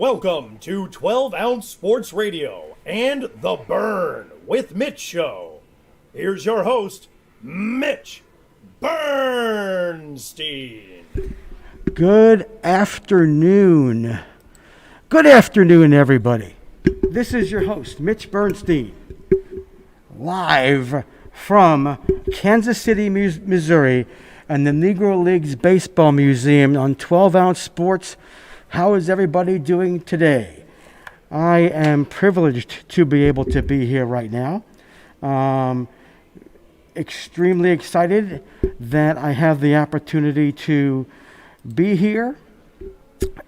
Welcome to 12 Ounce Sports Radio and The Burn with Mitch Show. Here's your host, Mitch Bernstein. Good afternoon. Good afternoon, everybody. This is your host, Mitch Bernstein, live from Kansas City, Missouri, and the Negro Leagues Baseball Museum on 12 Ounce Sports. How is everybody doing today? I am privileged to be able to be here right now. Extremely excited that I have the opportunity to be here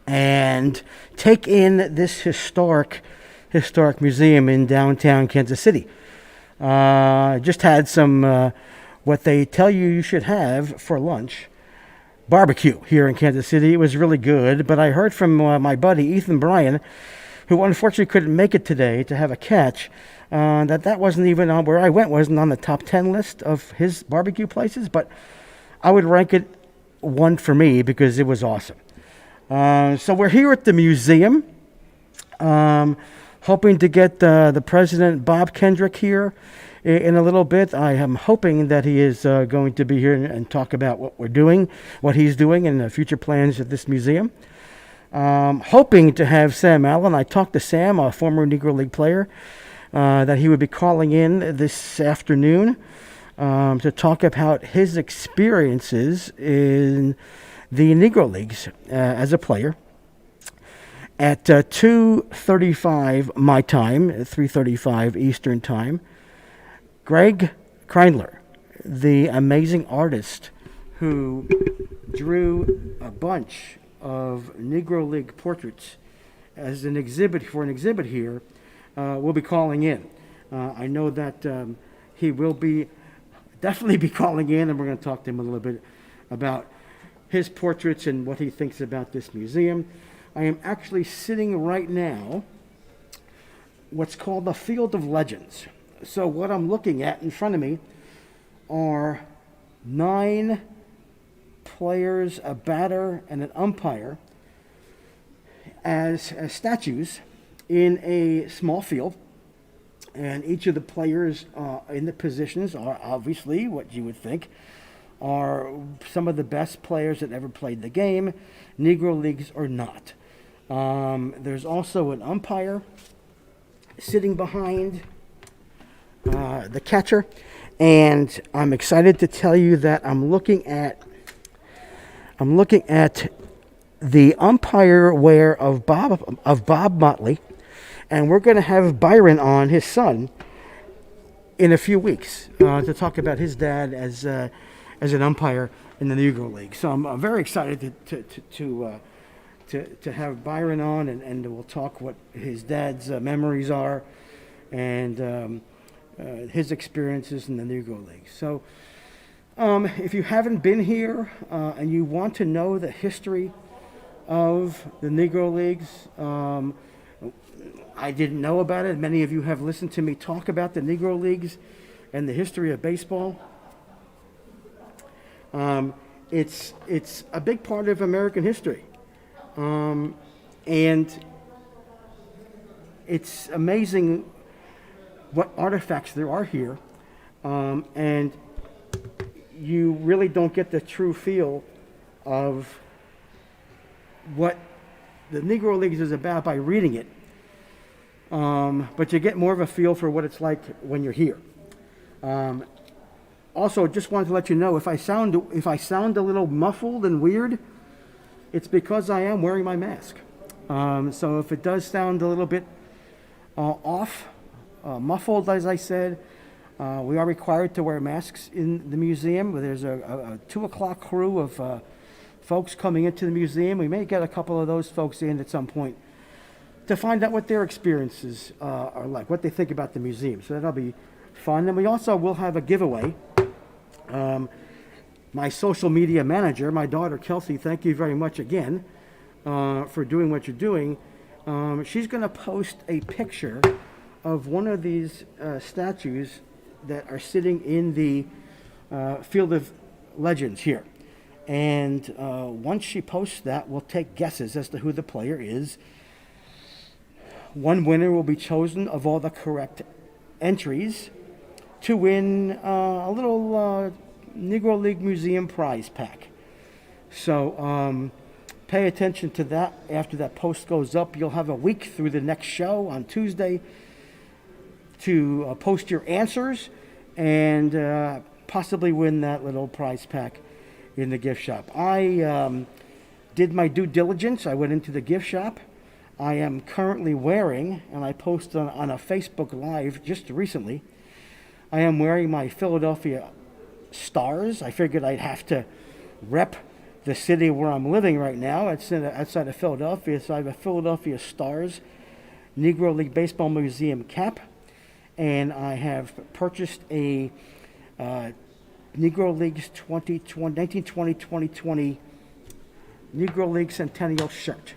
and take in this historic museum in downtown Kansas City. Just had some what they tell you should have for lunch. Barbecue here in Kansas City. It was really good, but I heard from my buddy Ethan Bryan, who unfortunately couldn't make it today to have a catch, that wasn't even on where I went, wasn't on the top 10 list of his barbecue places, but I would rank it one for me because it was awesome. So we're here at the museum, hoping to get the president, Bob Kendrick, here in a little bit. I am hoping that he is going to be here and talk about what we're doing, what he's doing, and the future plans at this museum. Hoping to have Sam Allen. I talked to Sam, a former Negro League player, that he would be calling in this afternoon to talk about his experiences in the Negro Leagues as a player. At 2:35 my time, 3:35 Eastern time, Greg Kreindler, the amazing artist who drew a bunch of Negro League portraits as an exhibit here, will be calling in. I know that he will definitely be calling in, and we're going to talk to him a little bit about his portraits and what he thinks about this museum. I am actually sitting right now what's called the Field of Legends. So what I'm looking at in front of me are 9 players, a batter, and an umpire as statues in a small field. And each of the players in the positions are obviously what you would think are some of the best players that ever played the game, Negro Leagues or not. There's also an umpire sitting behind the catcher, and I'm excited to tell you that I'm looking at the umpire wear of Bob Motley, and we're going to have Byron on, his son, in a few weeks to talk about his dad as an umpire in the Negro League. So I'm very excited to have Byron on, and we'll talk what his dad's memories are and his experiences in the Negro League. So if you haven't been here and you want to know the history of the Negro Leagues, I didn't know about it. Many of you have listened to me talk about the Negro Leagues and the history of baseball. It's a big part of American history. And it's amazing what artifacts there are here. And you really don't get the true feel of what the Negro Leagues is about by reading it. But you get more of a feel for what it's like when you're here. Also, just wanted to let you know, if I sound a little muffled and weird, it's because I am wearing my mask. So if it does sound a little bit off, muffled, as I said, we are required to wear masks in the museum. There's a 2 o'clock crew of folks coming into the museum. We may get a couple of those folks in at some point to find out what their experiences are like, what they think about the museum. So that'll be fun. And we also will have a giveaway. My social media manager, my daughter Kelsey, thank you very much again for doing what you're doing. She's going to post a picture of one of these statues that are sitting in the Field of Legends here. And once she posts that, we'll take guesses as to who the player is one winner will be chosen of all the correct entries to win a little Negro League Museum prize pack. So pay attention to that. After that post goes up, you'll have a week through the next show on Tuesday to post your answers and possibly win that little prize pack in the gift shop. I did my due diligence. I went into the gift shop. I am currently wearing, and I posted on a Facebook Live just recently, I am wearing my Philadelphia Stars. I figured I'd have to rep the city where I'm living right now. It's outside of Philadelphia, so I have a Philadelphia Stars Negro League Baseball Museum cap, and I have purchased a Negro Leagues 1920-2020 Negro League Centennial shirt.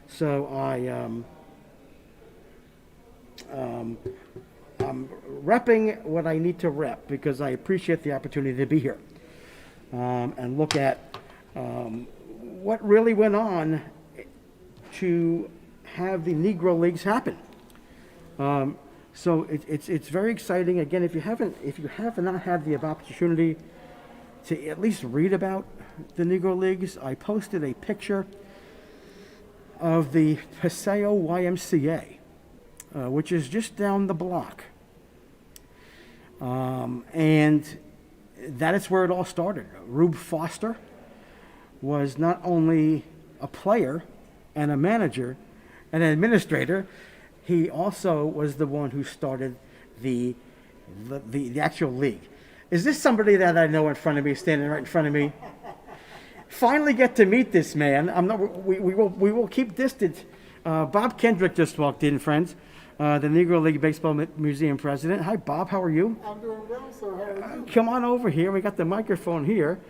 So I'm repping what I need to rep because I appreciate the opportunity to be here and look at what really went on to have the Negro Leagues happen. So it's very exciting. Again, if you have not had the opportunity to at least read about the Negro Leagues, I posted a picture of the Paseo YMCA, which is just down the block. And that is where it all started. Rube Foster was not only a player and a manager and an administrator, he also was the one who started the actual league. Is this somebody that I know in front of me, standing right in front of me? Finally get to meet this man. We will keep distant. Bob Kendrick just walked in, friends. The Negro League Baseball Museum president. Hi, Bob. How are you? I'm doing well, sir. How are you? Come on over here. We got the microphone here.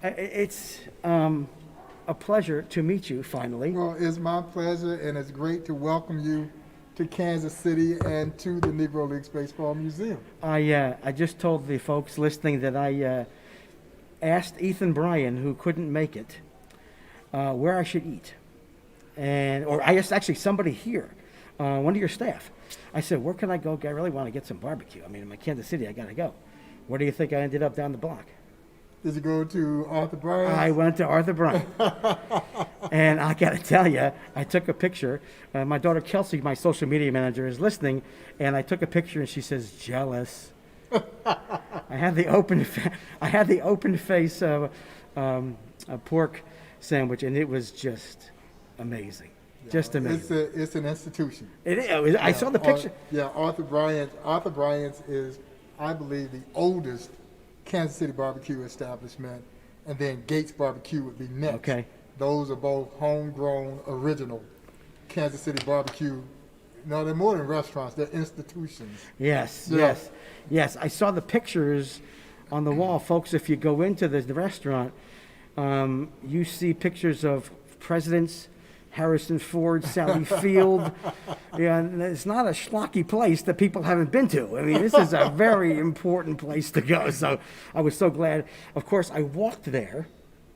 It's a pleasure to meet you finally. Well, it's my pleasure, and it's great to welcome you to Kansas City and to the Negro Leagues Baseball Museum. I just told the folks listening that I asked Ethan Bryan, who couldn't make it, where I should eat, or I asked actually somebody here, one of your staff. I said, where can I go? I really want to get some barbecue. I mean, in Kansas City, I got to go. Where do you think I ended up down the block? Did you go to Arthur Bryan? I went to Arthur Bryan. And I got to tell you, I took a picture. My daughter Kelsey, my social media manager, is listening, and I took a picture, and she says, jealous. I had the open face a pork sandwich, and it was just amazing. Just amazing. It's an institution. It is. I saw the picture. Arthur Bryan's is, I believe, the oldest Kansas City barbecue establishment, and then Gates Barbecue would be next. Okay. Those are both homegrown, original Kansas City barbecue. No, they're more than restaurants; they're institutions. Yes, Yeah. yes. I saw the pictures on the wall, folks. If you go into the restaurant, you see pictures of presidents, Harrison Ford, Sally Field. Yeah, and it's not a schlocky place that people haven't been to. I mean, this is a very important place to go. So I was so glad. Of course, I walked there.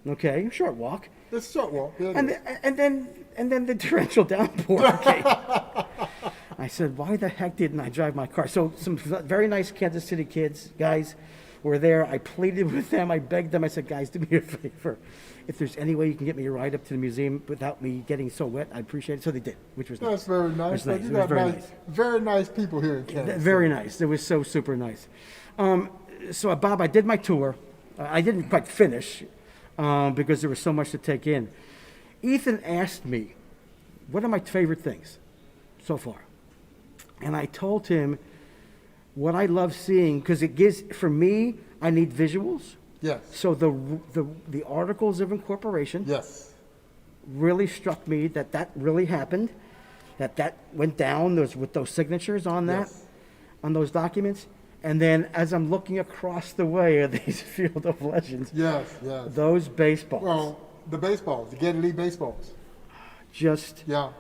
Okay, short walk. It's a short walk. Yeah, And then the torrential downpour came. I said, why the heck didn't I drive my car? So some very nice Kansas City kids, guys, were there. I pleaded with them. I begged them. I said, guys, do me a favor. If there's any way you can get me a ride up to the museum without me getting so wet, I'd appreciate it. So they did, which was nice. That's very nice. It was nice. You It was got very nice, nice. very nice people here in Kansas. Very nice. It was so super nice. So, Bob, I did my tour. I didn't quite finish because there was so much to take in. Ethan asked me, what are my favorite things so far? And I told him what I love seeing, because it gives, for me, I need visuals. Yes. So the articles of incorporation Yes. really struck me that really happened, that went down with those signatures on that, Yes. on those documents. And then as I'm looking across the way of these Field of Legends, Yes. Yes. those baseballs, Well, the baseballs, the Getty Lee baseballs. just Yeah.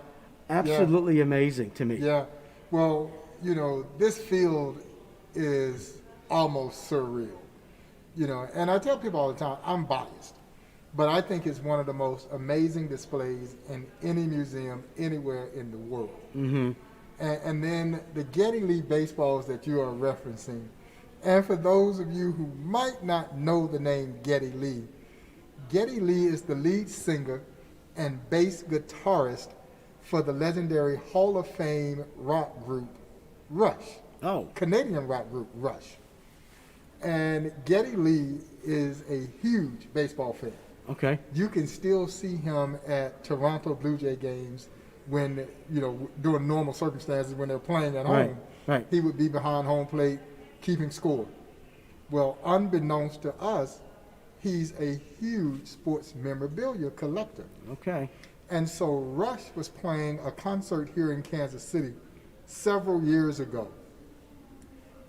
absolutely amazing to me. Yeah. Well, you know, this field is almost surreal. You know, and I tell people all the time, I'm biased. but I think it's one of the most amazing displays in any museum anywhere in the world. Mm-hmm. And then the Geddy Lee baseballs that you are referencing, and for those of you who might not know the name Geddy Lee is the lead singer and bass guitarist for the legendary Hall of Fame rock group Rush, Oh, Canadian rock group Rush. And Geddy Lee is a huge baseball fan. okay. You can still see him at Toronto Blue Jay games when, during normal circumstances when they're playing at Right, home. right. He would be behind home plate keeping score. Well, unbeknownst to us, he's a huge sports memorabilia collector. Okay. And so Rush was playing a concert here in Kansas City several years ago.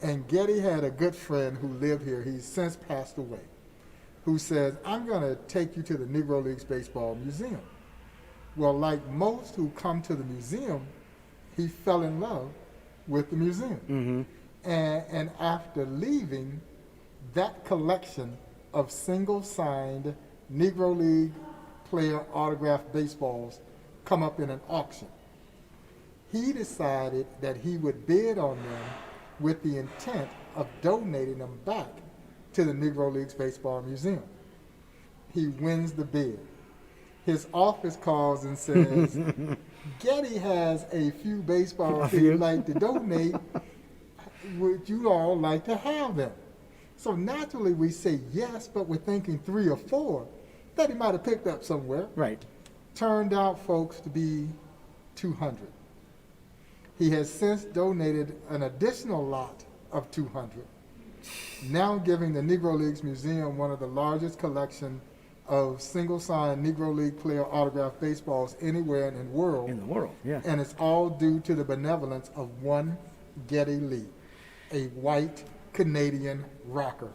And Geddy had a good friend who lived here, he's since passed away, who says, I'm going to take you to the Negro Leagues Baseball Museum. Well, like most who come to the museum, he fell in love with the museum. Mm-hmm. And after leaving, that collection of single-signed Negro League player autographed baseballs come up in an auction. He decided that he would bid on them with the intent of donating them back to the Negro Leagues Baseball Museum. He wins the bid. His office calls and says, Geddy has a few baseballs he'd like to donate. Would you all like to have them? So naturally we say yes, but we're thinking 3 or 4 that he might have picked up somewhere. Right. Turned out, folks, to be 200. He has since donated an additional lot of 200, now giving the Negro Leagues Museum one of the largest collection of single-signed Negro League player autographed baseballs anywhere in the world. In the world, yeah. And it's all due to the benevolence of one Geddy Lee, a white Canadian rocker.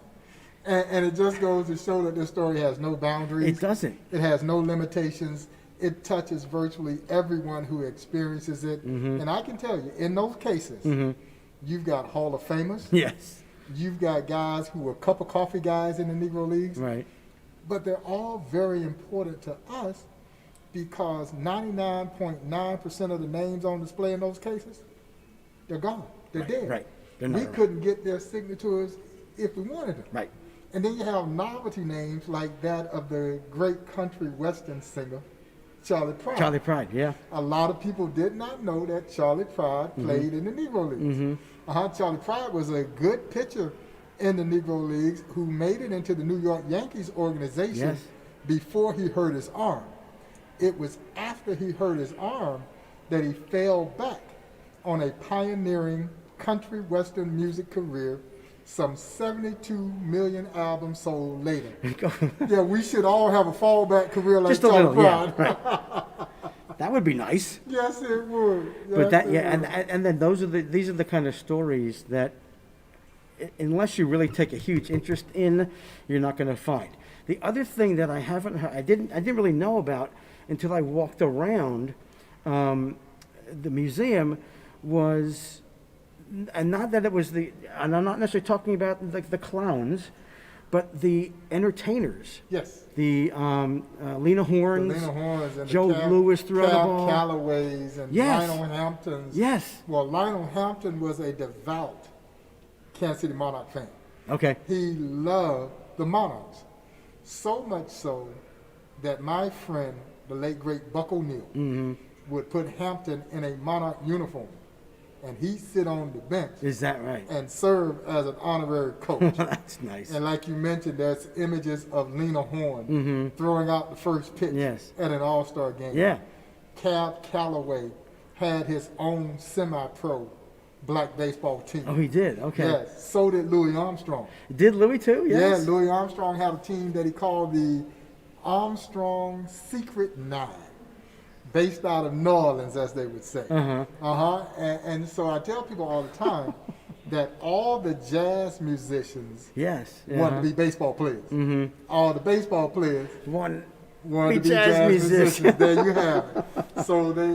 And it just goes to show that this story has no boundaries. It doesn't. It has no limitations. It touches virtually everyone who experiences it. Mm-hmm. And I can tell you, in those cases, Mm-hmm. you've got Hall of Famers. Yes. You've got guys who were cup of coffee guys in the Negro Leagues. Right. But they're all very important to us because 99.9% of the names on display in those cases, they're gone. They're dead. Right. They're We not around. couldn't get their signatures if we wanted them. Right. And then you have novelty names like that of the great country western singer, Charlie Pride. Charlie Pride, yeah. A lot of people did not know that Charlie Pride played in the Negro Leagues. Charlie Pride was a good pitcher in the Negro Leagues who made it into the New York Yankees organization Yes. before he hurt his arm. It was after he hurt his arm that he fell back on a pioneering country western music career some 72 million albums sold later. Yeah, we should all have a fallback career like Just a Charlie little, yeah. Pride. Right. That would be nice. Yes, it would. But Yes, that, it yeah, would. and then these are the kind of stories that, unless you really take a huge interest in, you're not going to find. The other thing that I haven't heard, I didn't really know about until I walked around the museum was, and not that it was and I'm not necessarily talking about the clowns, but the entertainers. Yes. The Lena Horns, Lena Horns and Joe the Lewis threw out the ball. Callaways and Yes. Lionel Hamptons. Yes. Well, Lionel Hampton was a devout Kansas City Monarch fan. Okay. He loved the Monarchs, so much so that my friend, the late great Buck O'Neill, would put Hampton in a Monarch uniform, and he'd sit on the bench Is that right? and serve as an honorary coach. That's nice. And like you mentioned, there's images of Lena Horne throwing out the first pitch Yes. at an All-Star game. Yeah. Cab Calloway had his own semi-pro black baseball team. Oh, he did. Okay. Yes, so did Louis Armstrong. Did Louis too? Yes. Yeah, Louis Armstrong had a team that he called the Armstrong Secret Nine, based out of New Orleans, as they would say. And so I tell people all the time that all the jazz musicians Yes. want to be baseball players. All the baseball players One. wanted Be to be jazz jazz musician. musicians. There you have it. So they,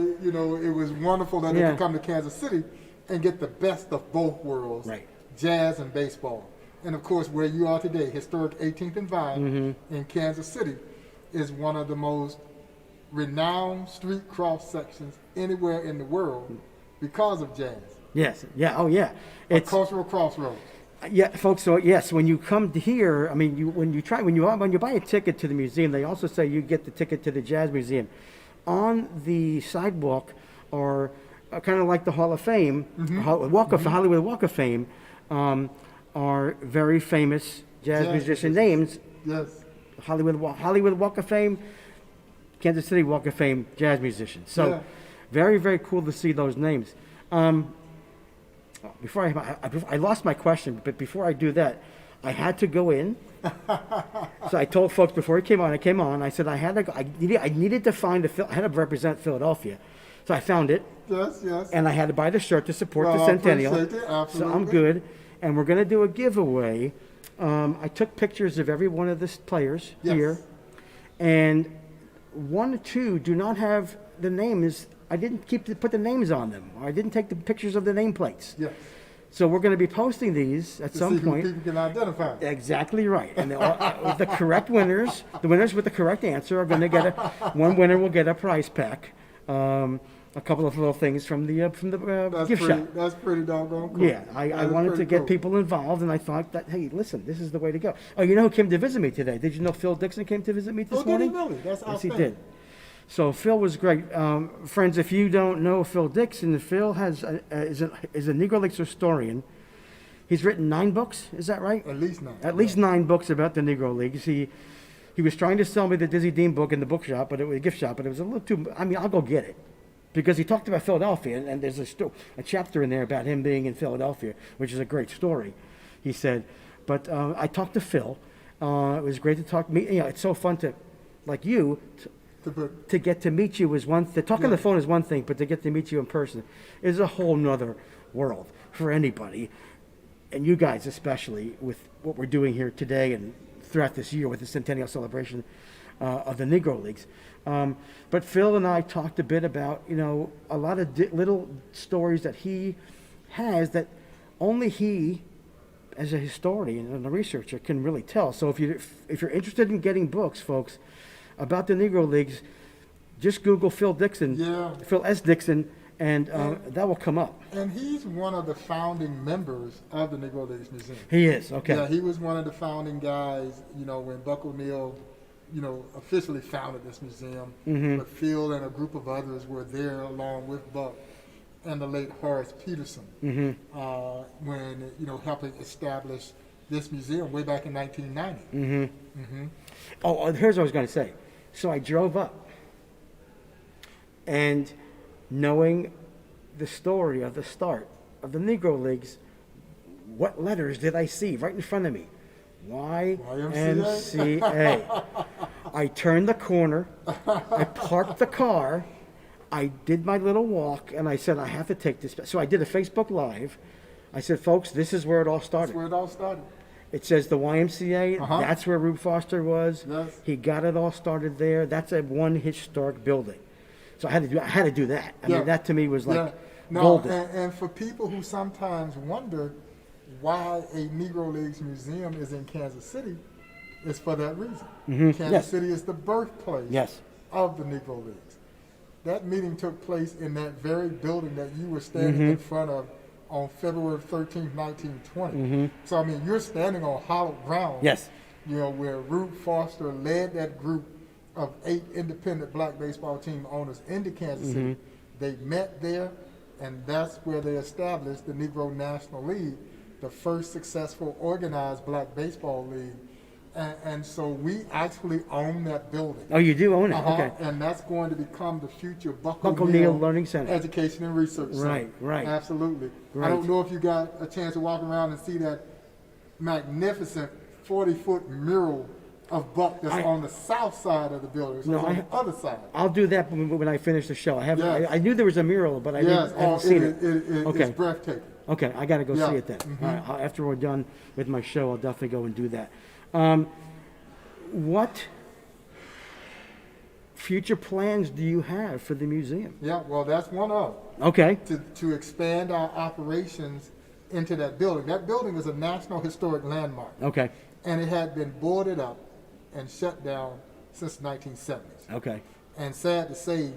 it was wonderful that they Yeah. could come to Kansas City and get the best of both worlds, Right. jazz and baseball. And of course, where you are today, historic 18th and Vine in Kansas City, is one of the most renowned street cross sections anywhere in the world because of jazz. Yes. Yeah. Oh, yeah. A It's cultural crossroads. yeah, folks. So yes, when you come to here, I mean, when you buy a ticket to the museum, they also say you get the ticket to the Jazz Museum. On the sidewalk are kind of like the Hall of Fame, Hollywood Walk of Fame, are very famous jazz Jazz musician musicians. names. Yes. Hollywood Walk of Fame, Kansas City Walk of Fame jazz musicians. So Yeah. very, very cool to see those names. Before I lost my question, but before I do that, I had to go in. So I told folks before I came on, I said I had to go, I needed to find I had to represent Philadelphia. So I found it, Yes, yes. and I had to buy the shirt to support Well, the I Centennial. appreciate it, So I'm absolutely. good. And we're going to do a giveaway. I took pictures of every one of the players Yes. here. And 1 and 2 do not have the names. I didn't put the names on them. I didn't take the pictures of the nameplates. Yes. So we're going to be posting these at To some see who point. people can identify. Exactly right. And the correct winners, the winners with the correct answer are going to get one winner will get a prize pack. A couple of little things from the gift shop. That's pretty doggone cool. Yeah, I That is wanted to pretty get cool. people involved, and I thought that, hey, listen, this is the way to go. Oh, you know who came to visit me today? Did you know Phil Dixon came to visit me this Oh, did he morning? really? That's Yes, he outstanding. did. So Phil was great. Friends, if you don't know Phil Dixon, Phil is a Negro Leagues historian. He's written 9 books, is that right? At least nine. At least 9 books about the Negro Leagues. He was trying to sell me the Dizzy Dean book in the book shop, but it was a gift shop, but it was a little too. I mean, I'll go get it because he talked about Philadelphia, and there's a chapter in there about him being in Philadelphia, which is a great story. He said, but I talked to Phil. It was great to talk. It's so fun to, like you. To put, To get to meet you is one thing. Talking on the phone is one thing, but to get to meet you in person is a whole nother world for anybody. And you guys especially, with what we're doing here today and throughout this year with the centennial celebration of the Negro Leagues. But Phil and I talked a bit about, a lot of little stories that he has that only he, as a historian and a researcher, can really tell. So if you're interested in getting books, folks, about the Negro Leagues, just Google Phil Dixon, Yeah. Phil S. Dixon, and that will come up. and he's one of the founding members of the Negro Leagues Museum. He is, okay. Yeah, he was one of the founding guys, when Buck O'Neill, officially founded this museum. Mm-hmm. But Phil and a group of others were there along with Buck and the late Horace Peterson Mm-hmm. when, helping establish this museum way back in 1990. Mm-hmm. Oh, here's what I was going to say. So I drove up, and knowing the story of the start of the Negro Leagues, what letters did I see right in front of me? YMCA. I turned the corner, I parked the car, I did my little walk, and I said, I have to take this. So I did a Facebook Live. I said, folks, this is where it all That's started. where it all started. It says the YMCA. Uh-huh. That's where Rube Foster was. Yes. He got it all started there. That's one historic building. So I had to do that. I Yeah. mean, that to me was like Yeah. No, golden. and for people who sometimes wonder why a Negro Leagues museum is in Kansas City, it's for that reason. Kansas Mm-hmm. Yes. City is the birthplace Yes. of the Negro Leagues. That meeting took place in that very building that you were standing in front of on February 13th, 1920. So, I mean, you're standing on hallowed ground. Yes. Where Rube Foster led that group of 8 independent black baseball team owners into Kansas City. They met there, and that's where they established the Negro National League, the first successful organized black baseball league. And so we actually own that building. Oh, you do own it. Uh-huh. Okay. And that's going to become the future Buck Buck O'Neill O'Neill Learning Center. Education and Research Center. Right, right. Absolutely. Right. I don't know if you got a chance to walk around and see that magnificent 40-foot mural of Buck that's on the south side of the building. So No, it's on I- the other side. I'll do that when I finish the show. Yes. I knew there was a mural, but I Yes, haven't seen it. Okay. It's breathtaking. Okay, I got to go Yeah. see it then. Mhm. All right, after we're done with my show, I'll definitely go and do that. What future plans do you have for the museum? Yeah, well, that's one of Okay. to expand our operations into that building. That building is a National Historic Landmark, Okay. and it had been boarded up and shut down since the 1970s. Okay. And sad to say,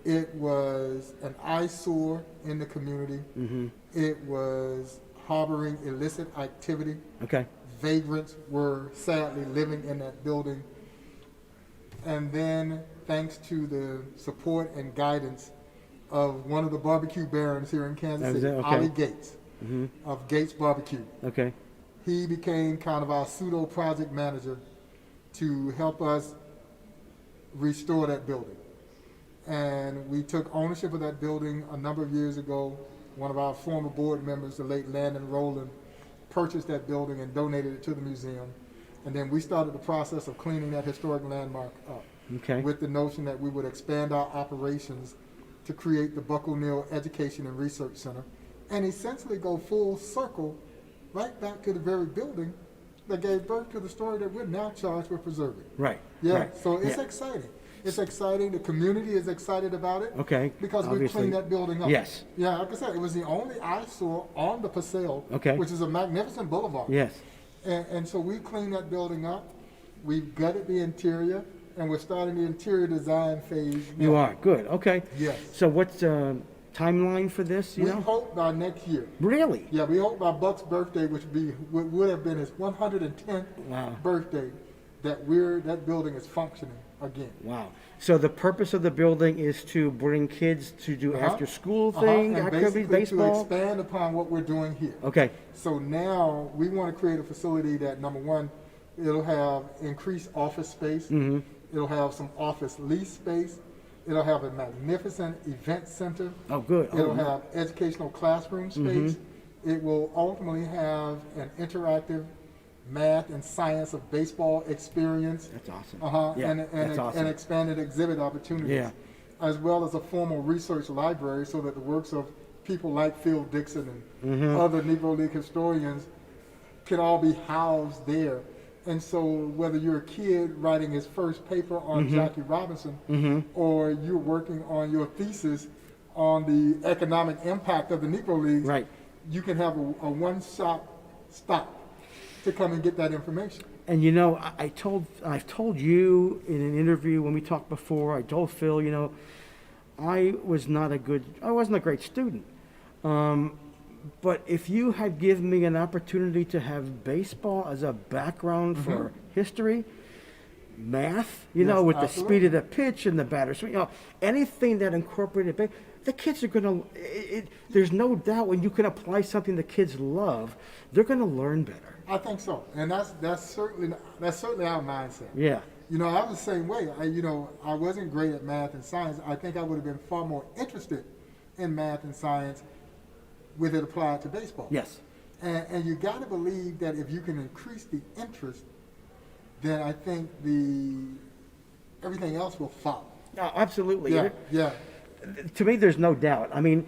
it was an eyesore in the community. It was harboring illicit activity. Okay. Vagrants were sadly living in that building. And then, thanks to the support and guidance of one of the barbecue barons here in Kansas City, Okay. Ollie Gates, of Gates Barbecue, Okay. he became kind of our pseudo project manager to help us restore that building. And we took ownership of that building a number of years ago. One of our former board members, the late Landon Rowland, purchased that building and donated it to the museum. And then we started the process of cleaning that historic landmark up, Okay. with the notion that we would expand our operations to create the Buck O'Neill Education and Research Center, and essentially go full circle right back to the very building that gave birth to the story that we're now charged with preserving. Right. Yeah, Right. so it's Yeah. exciting. It's exciting. The community is excited about it. Okay, Because we obviously. cleaned that building up. Yes. Yeah, like I said, it was the only eyesore on the Paseo, Okay. which is a magnificent boulevard. Yes. And so we cleaned that building up. We've gutted the interior, and we're starting the interior design phase now. You are good. Okay. Yes. So what's timeline for this? You We know. hope by next year. Really? Yeah, we hope by Buck's birthday, which would have been his 110th Wow. birthday, that that building is functioning again. Wow. So the purpose of the building is to bring kids to do after school thing, And activities, basically baseball. to expand upon what we're doing here. Okay. So now we want to create a facility that, number one, it'll have increased office space. Mm-hmm. It'll have some office lease space. It'll have a magnificent event center. Oh, good. It'll Oh, have educational classroom space. It will ultimately have an interactive math and science of baseball experience. That's awesome. Yeah, Yeah, that's awesome. and expanded exhibit opportunities. Yeah. As well as a formal research library so that the works of people like Phil Dixon and Mm-hmm. other Negro League historians can all be housed there. And so whether you're a kid writing his first paper on Mm-hmm. Jackie Robinson or you're working on your thesis on the economic impact of the Negro Leagues, Right. you can have a one-stop stop to come and get that information. And you know, I've told you in an interview when we talked before. I told Phil, you know, I wasn't a great student. But if you had given me an opportunity to have baseball as a background for history, math, you know, Yes, with the absolutely. speed of the pitch and the batter swing, you know, anything that incorporated the kids are going to, there's no doubt when you can apply something the kids love, they're going to learn better. I think so, and that's certainly our mindset. Yeah. You know, I was the same way. I wasn't great at math and science. I think I would have been far more interested in math and science with it applied to baseball. Yes. And you got to believe that if you can increase the interest, then I think everything else will follow. No, absolutely. Yeah, yeah. To me, there's no doubt. I mean,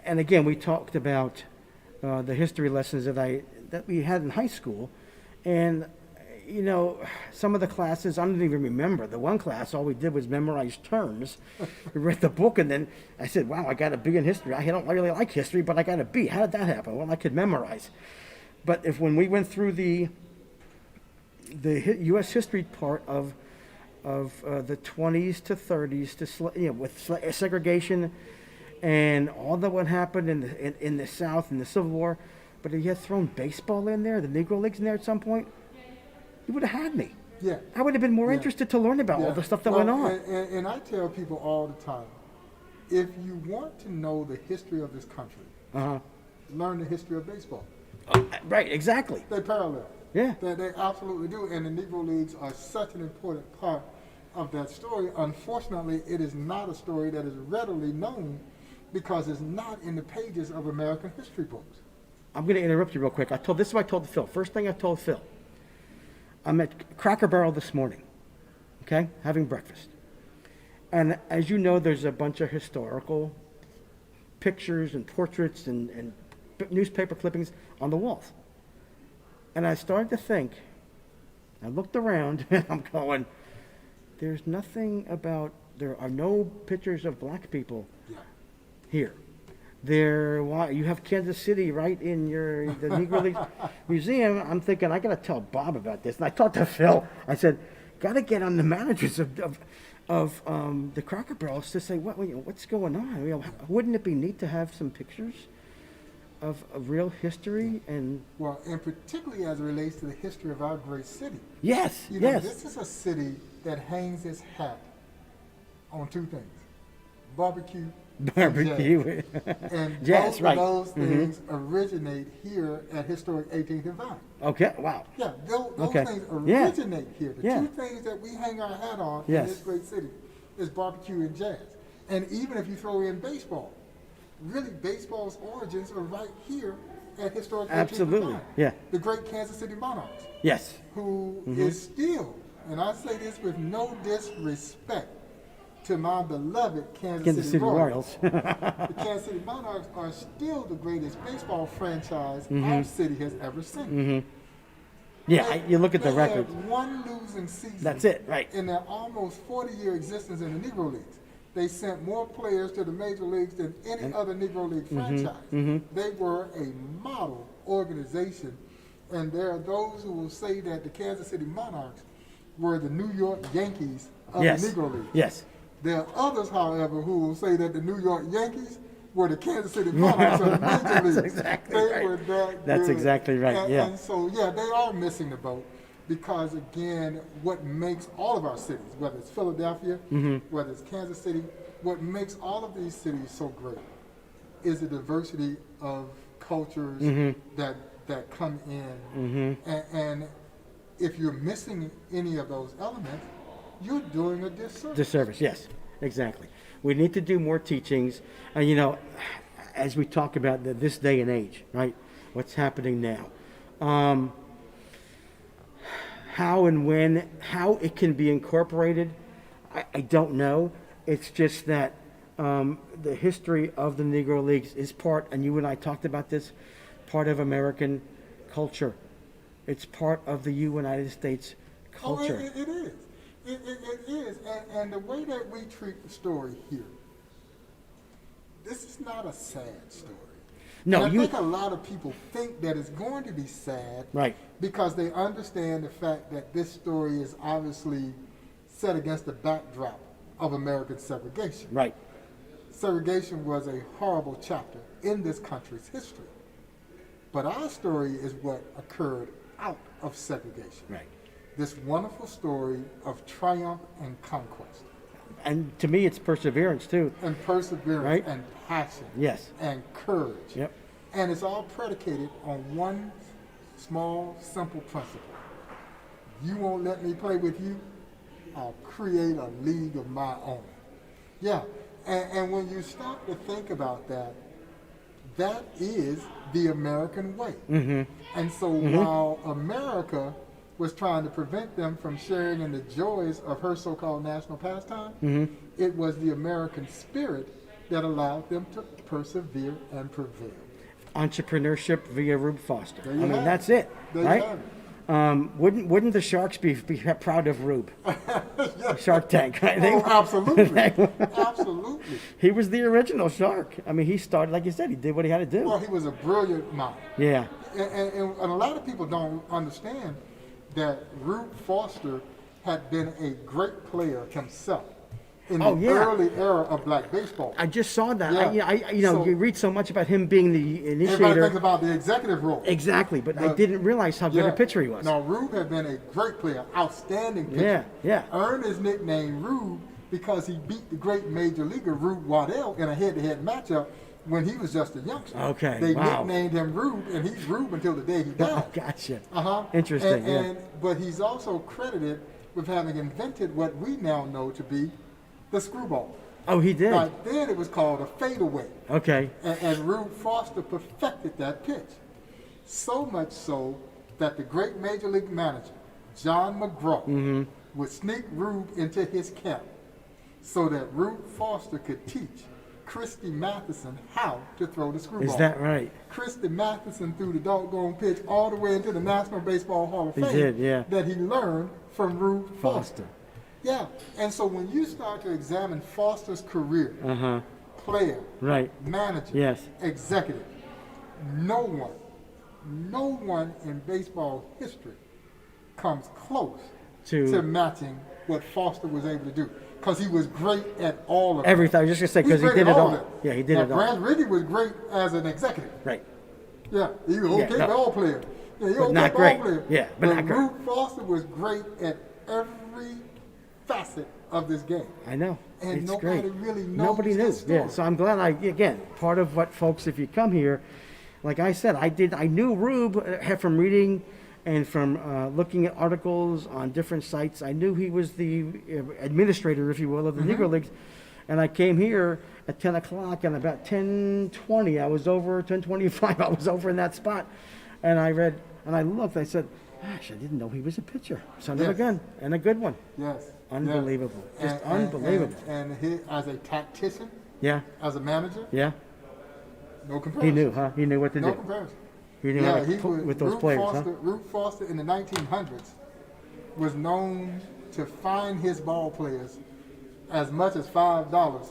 and again, we talked about the history lessons that we had in high school, and you know, some of the classes I don't even remember. The one class, all we did was memorize terms. We read the book, and then I said, "Wow, I got a B in history. I don't really like history, but I got a B. How did that happen?" Well, I could memorize. But when we went through the U.S. history part of the 20s to 30s to with segregation and all that what happened in the South in the Civil War, but if you had thrown baseball in there, the Negro Leagues in there at some point, you would have had me. Yeah. I would have been more Yeah. interested to learn about all the stuff that went on. And I tell people all the time, if you want to know the history of this country, Uh-huh. learn the history of baseball. Right, exactly. They parallel. Yeah. They absolutely do. And the Negro Leagues are such an important part of that story. Unfortunately, it is not a story that is readily known because it's not in the pages of American history books. I'm going to interrupt you real quick. This is what I told Phil. First thing I told Phil, I'm at Cracker Barrel this morning, okay, having breakfast. And as you know, there's a bunch of historical pictures and portraits and newspaper clippings on the walls. And I started to think, I looked around and I'm going, there are no pictures of black people Yeah. here. You have Kansas City right in the Negro League Museum. I'm thinking, I got to tell Bob about this. And I talked to Phil. I said, got to get on the managers of the Cracker Barrels to say, what's going on? Wouldn't it be neat to have some pictures of real history and Well, and particularly as it relates to the history of our great city. yes, You know, yes, this is a city that hangs its hat on two things: barbecue, and barbecue, jazz. And Jazz, both right. of those things originate here at historic 18th and Vine. okay, wow, Yeah, those Okay. things Yeah. originate here. The Yeah. two things that we hang our hat on Yes. in this great city is barbecue and jazz. And even if you throw in baseball, really baseball's origins are right here at historic 18th and Absolutely. Vine. Yeah. The great Kansas City Monarchs, yes, who is still, and I say this with no disrespect to my beloved Kansas City Royals. The Kansas City Monarchs are still the greatest baseball franchise our city has ever seen. Yeah, you look at the They record. had one losing season. That's it, right. In their almost 40-year existence in the Negro Leagues. They sent more players to the major leagues than any other Negro League franchise. They were a model organization, and there are those who will say that the Kansas City Monarchs were the New York Yankees of Yes, the Negro League. yes, There are others, however, who will say that the New York Yankees were the Kansas City Monarchs of the major leagues. exactly They right. were that That's good. exactly right, And, yeah. And so, yeah, they are missing the boat because, again, what makes all of our cities, whether it's Philadelphia, whether it's Kansas City, what makes all of these cities so great is the diversity of cultures that come in. And if you're missing any of those elements, you're doing a disservice. disservice. Yes, exactly. We need to do more teachings, and you know, as we talk about this day and age, right? What's happening now? How and when, how it can be incorporated, I don't know. It's just that the history of the Negro Leagues is part, and you and I talked about this, part of American culture. It's part of the United States culture. Oh, it is. It is. And the way that we treat the story here, this is not a sad story. No, and I you- think a lot of people think that it's going to be sad Right. because they understand the fact that this story is obviously set against the backdrop of American segregation. Right. Segregation was a horrible chapter in this country's history. But our story is what occurred out of segregation. Right. This wonderful story of triumph and conquest, And to me, it's perseverance too. and perseverance, Right. and passion, Yes. and courage. Yep. And it's all predicated on one small, simple principle. You won't let me play with you, I'll create a league of my own. Yeah, and when you stop to think about that, that is the American way. And so while America was trying to prevent them from sharing in the joys of her so-called national pastime, it was the American spirit that allowed them to persevere and prevail. Entrepreneurship via Rube Foster. There you have it. That's it, There you right? have it. Wouldn't the Sharks be proud of Rube? Shark Tank, right? They- Oh, absolutely. Absolutely. He was the original Shark. I mean, he started, like you said, he did what he had to do. Well, he was a brilliant mind. Yeah, And a lot of people don't understand that Rube Foster had been a great player himself in Oh, the yeah. early era of black baseball. I just saw that. Yeah. You So- read so much about him being the Everybody initiator. thinks about the executive role. Exactly, but I But- didn't realize how good a pitcher he was. Now, Rube had been a great player, outstanding pitcher. Yeah, yeah. Earned his nickname Rube because he beat the great major leaguer Rube Waddell in a head-to-head matchup when he was just a youngster. Okay, They wow. nicknamed him Rube, and he's Rube until the day he died. Gotcha. Uh-huh. Interesting, yeah. But he's also credited with having invented what we now know to be the screwball. Oh, he did. Back then it was called a fadeaway. Okay. And Rube Foster perfected that pitch. So much so that the great major league manager, John McGraw, would sneak Rube into his camp so that Rube Foster could teach Christy Matheson how to throw the screwball. Is that right? Christy Matheson threw the doggone pitch all the way into the National Baseball Hall of He Fame did, yeah. that he learned from Rube Foster. Foster. Yeah, and so when you start to examine Foster's career, player, Right. manager, Yes. executive, no one in baseball history comes close to matching what Foster was able to do. Because he was great at all of everything. I was just gonna say because he did it all. Yeah, he did it all. Branch Rickey was great as an executive. Right. Yeah, he was okay ball player. Yeah, he was okay not ball great. player. Yeah, but not great. Rube Foster was great at every facet of this game. I know. And it's nobody great. really knows Nobody knew. his story. Yeah. So I'm glad again, part of what folks, if you come here, like I said, I knew Rube from reading and from looking at articles on different sites. I knew he was the administrator, if you will, of the Negro Leagues. And I came here at 10 o'clock, and about 10:20, I was over, 10:25, I was over in that spot. And I read, and I looked, I said, gosh, I didn't know he was a pitcher. Son of a gun, and a good one. Yes. Unbelievable. Yes. Just unbelievable. And he, as a tactician, Yeah, as a manager, yeah. no comparison. He knew, huh? He knew what to No do. comparison. He knew how to he put was, with those Rube players, Foster, huh? Rube Foster in the 1900s was known to fine his ball players as much as $5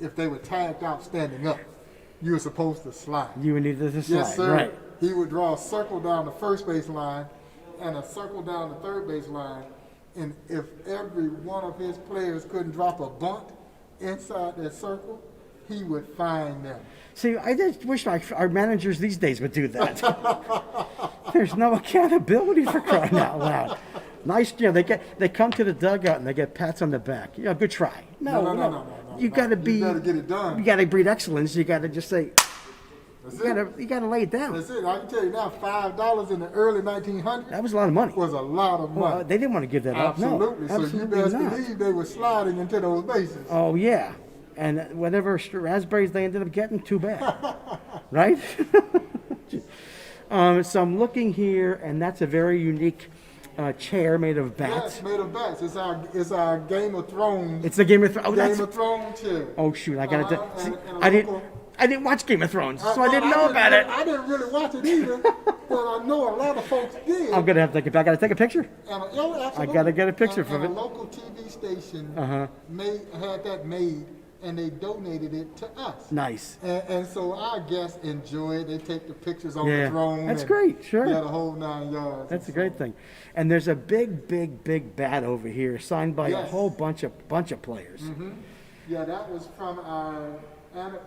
if they were tagged out standing up. You were supposed to slide. You needed to slide, Yes, sir. right? He would draw a circle down the first base line and a circle down the third base line. And if every one of his players couldn't drop a bunt inside that circle, he would fine them. See, I just wish our managers these days would do that. There's no accountability for crying out loud. Nice, they come to the dugout and they get pats on the back. Yeah, good try. No. You got to be. You got to get it done. You got to breed excellence. You got to just say. That's You got to lay it down. That's it. I can tell you now, $5 in the early 1900s That was a lot of money. was a lot of money. They didn't want to give that up. Absolutely. No, So you best not. believe they were sliding into those bases. Oh yeah, and whatever raspberries they ended up getting, too bad, right? So I'm looking here, and that's a very unique chair made of bats. Yes, made of bats. It's our Game of Thrones. It's the Game of Thrones. Oh, Game of Thrones chair. Oh shoot, I gotta. And a I didn't. local- I didn't watch Game of Thrones, so I didn't know about it. I didn't really watch it either, but I know a lot of folks did. I'm gonna have to take it back. I gotta take a picture. I gotta get a picture and from a it. local TV station Uh-huh. had that made, and they donated it to us. Nice. And so our guests enjoy it. They take the pictures on Yeah. the throne. That's and great, sure. Yeah, the whole 9 yards. That's a great thing. And there's a big bat over here, signed by a Yes. whole bunch of players. Yeah, that was from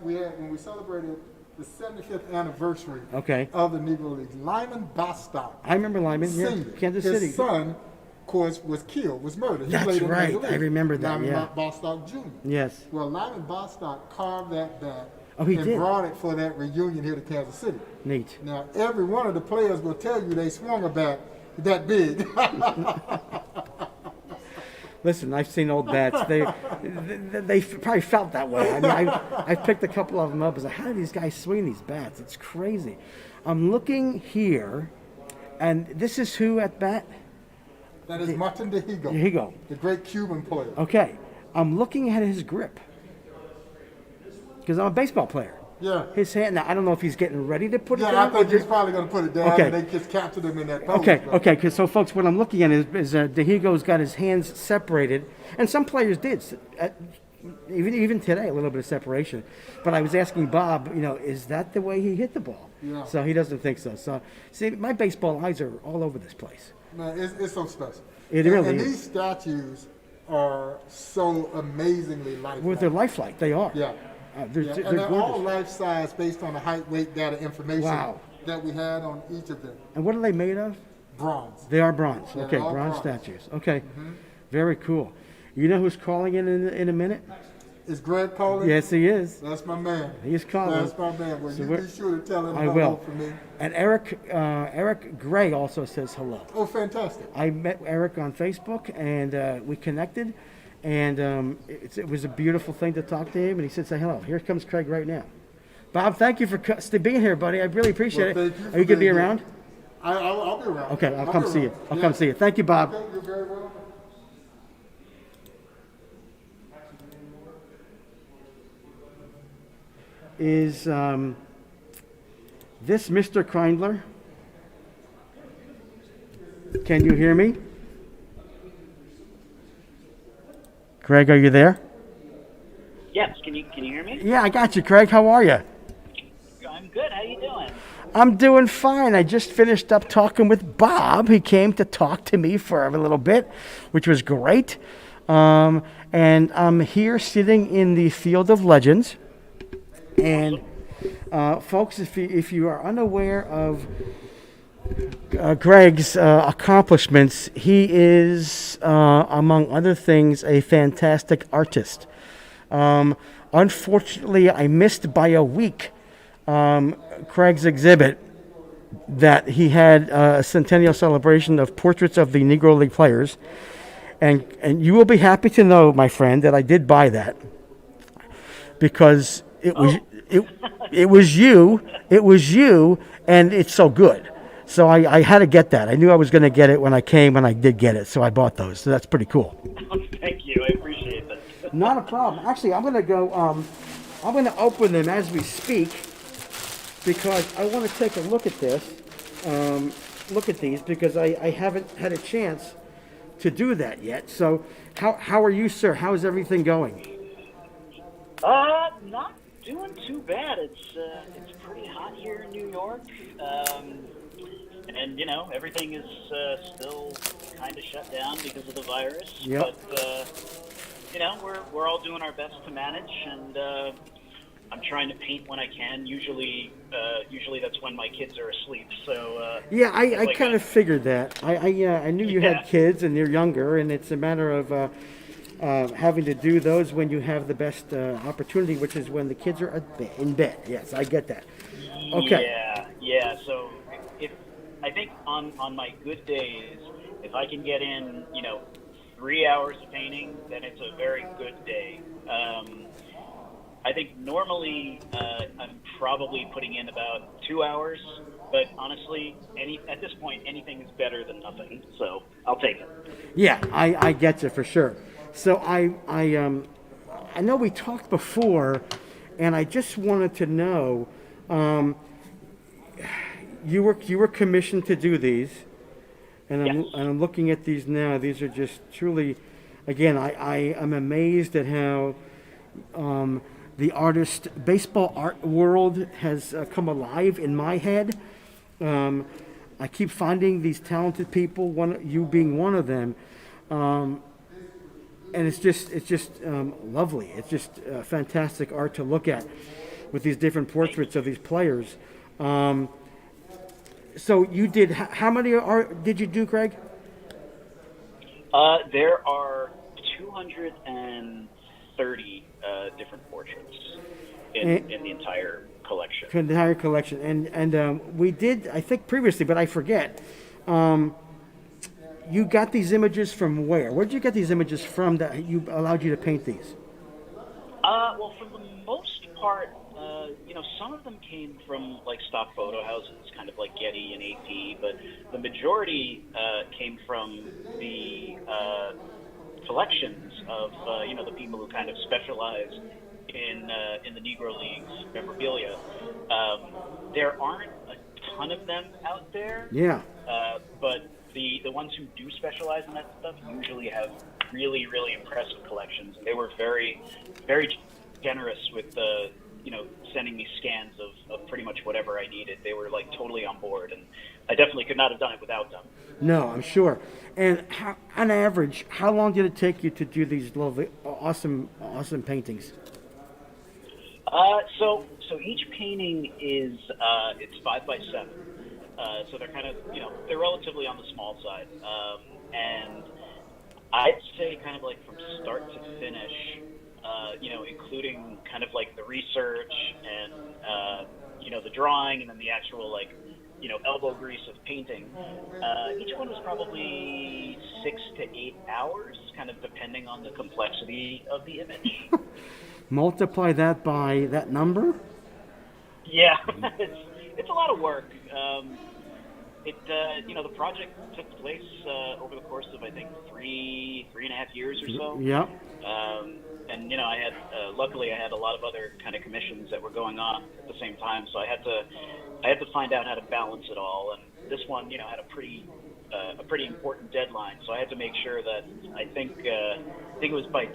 when we celebrated the 75th anniversary Okay. of the Negro Leagues. Lyman Bostock, I remember Lyman. Yeah, senior. Kansas His City. son, of course, was murdered. He That's played in right. Major League. I remember that, Lyman yeah. Bostock Jr. Yes. Well, Lyman Bostock carved that bat Oh, he and did? brought it for that reunion here to Kansas City. Neat. Now, every one of the players will tell you they swung a bat that big. Listen, I've seen old bats. They probably felt that way. I mean, I picked a couple of them up. I was like, how do these guys swing these bats? It's crazy. I'm looking here, and this is who at bat? That is Martin DeHigo. Here you go. The great Cuban player. Okay. I'm looking at his grip because I'm a baseball player. Yeah. His hand. Now I don't know if he's getting ready to put it Yeah, down. I think he's probably going to put it down, Okay. and they just captured him in that pose. Okay, but- okay, because so folks, what I'm looking at is DeHigo's got his hands separated, and some players did, even today, a little bit of separation. But I was asking Bob, is that the way he hit the ball? Yeah. So he doesn't think so. So see, my baseball eyes are all over this place. Man, it's so special. It really and is. these statues are so amazingly lifelike. With their lifelike, they are. Yeah. They're, Yeah, they're and they're all gorgeous. life size based on the height, weight, data information Wow. that we had on each of them. And what are they made of? Bronze. They are bronze. Yeah, Okay, they're all bronze bronze. statues. Okay, very cool. You know who's calling in a minute? Is Greg calling? Yes, he is. That's my man. He is calling. That's my man. Well, So you we're- be sure to tell him I hello will. for me. And Eric Gray also says hello. Oh, fantastic. I met Eric on Facebook, and we connected, and it was a beautiful thing to talk to him. And he said, "Say hello." Here comes Craig right now. Bob, thank you for being here, buddy. I really appreciate Well, it. thank you Are for you gonna be being here. around? I'll be around. Okay, I'll be come see you. around. I'll Yeah. come see you. Thank you, Bob. Okay, you're very welcome. Is this Mr. Kreindler? Can you hear me? Craig, are you there? Yes, can you hear me? Yeah, I got you, Craig. How are you? I'm good. How you doing? I'm doing fine. I just finished up talking with Bob. He came to talk to me for a little bit, which was great. And I'm here sitting in the Field of Legends. And folks, if you are unaware of Greg's accomplishments, he is, among other things, a fantastic artist. Unfortunately, I missed by a week Craig's exhibit that he had a centennial celebration of portraits of the Negro League players. And you will be happy to know, my friend, that I did buy that because it was you, and it's so good. So I had to get that. I knew I was going to get it when I came, and I did get it. So I bought those. So that's pretty cool. Thank you. I appreciate that. Not a problem. Actually, I'm going to go. I'm going to open them as we speak because I want to take a look at this. Look at these because I haven't had a chance to do that yet. So how are you, sir? How's everything going? Not doing too bad. It's pretty hot here in New York. And, everything is still kind of shut down because of the virus. Yep. But, we're all doing our best to manage, and I'm trying to paint when I can. Usually that's when my kids are asleep. So yeah, I kind of figured that. I knew you had kids and they're younger, and it's a matter of having to do those when you have the best opportunity, which is when the kids are in bed. Yes, I get that. Okay. Yeah. So I think on my good days, if I can get in, 3 hours of painting, then it's a very good day. I think normally I'm probably putting in about 2 hours, but honestly, at this point, anything is better than nothing. So I'll take it. Yeah, I get you for sure. So I know we talked before, and I just wanted to know, you were commissioned to do these, and Yes. I'm looking at these now. These are just truly, again, I am amazed at how the baseball art world has come alive in my head. I keep finding these talented people, you being one of them. And it's just lovely. It's just fantastic art to look at with these different portraits of these players. So you did, how many art did you do, Craig? There are 230 different portraits in the entire collection. The entire collection. And we did, I think previously, but I forget. You got these images from where? Where did you get these images from that allowed you to paint these? Well, for the most part, some of them came from like stock photo houses, kind of like Getty and AP, but the majority came from the collections of the people who kind of specialize in the Negro Leagues memorabilia. There aren't a ton of them out there. Yeah. But the ones who do specialize in that stuff usually have really, really impressive collections. They were very, very generous with sending me scans of pretty much whatever I needed. They were like totally on board, and I definitely could not have done it without them. No, I'm sure. And on average, how long did it take you to do these lovely, awesome paintings? So each painting is it's 5x7. So they're kind of they're relatively on the small side, and I'd say kind of like from start to finish, including kind of like the research and the drawing and then the actual elbow grease of painting. Each one was probably 6 to 8 hours, kind of depending on the complexity of the image. Multiply that by that number? Yeah, it's a lot of work. The project took place over the course of I think 3.5 years or so. Yeah. And I had luckily I had a lot of other kind of commissions that were going on at the same time, so I had to find out how to balance it all. And this one, had a pretty a pretty important deadline. So I had to make sure that I think it was by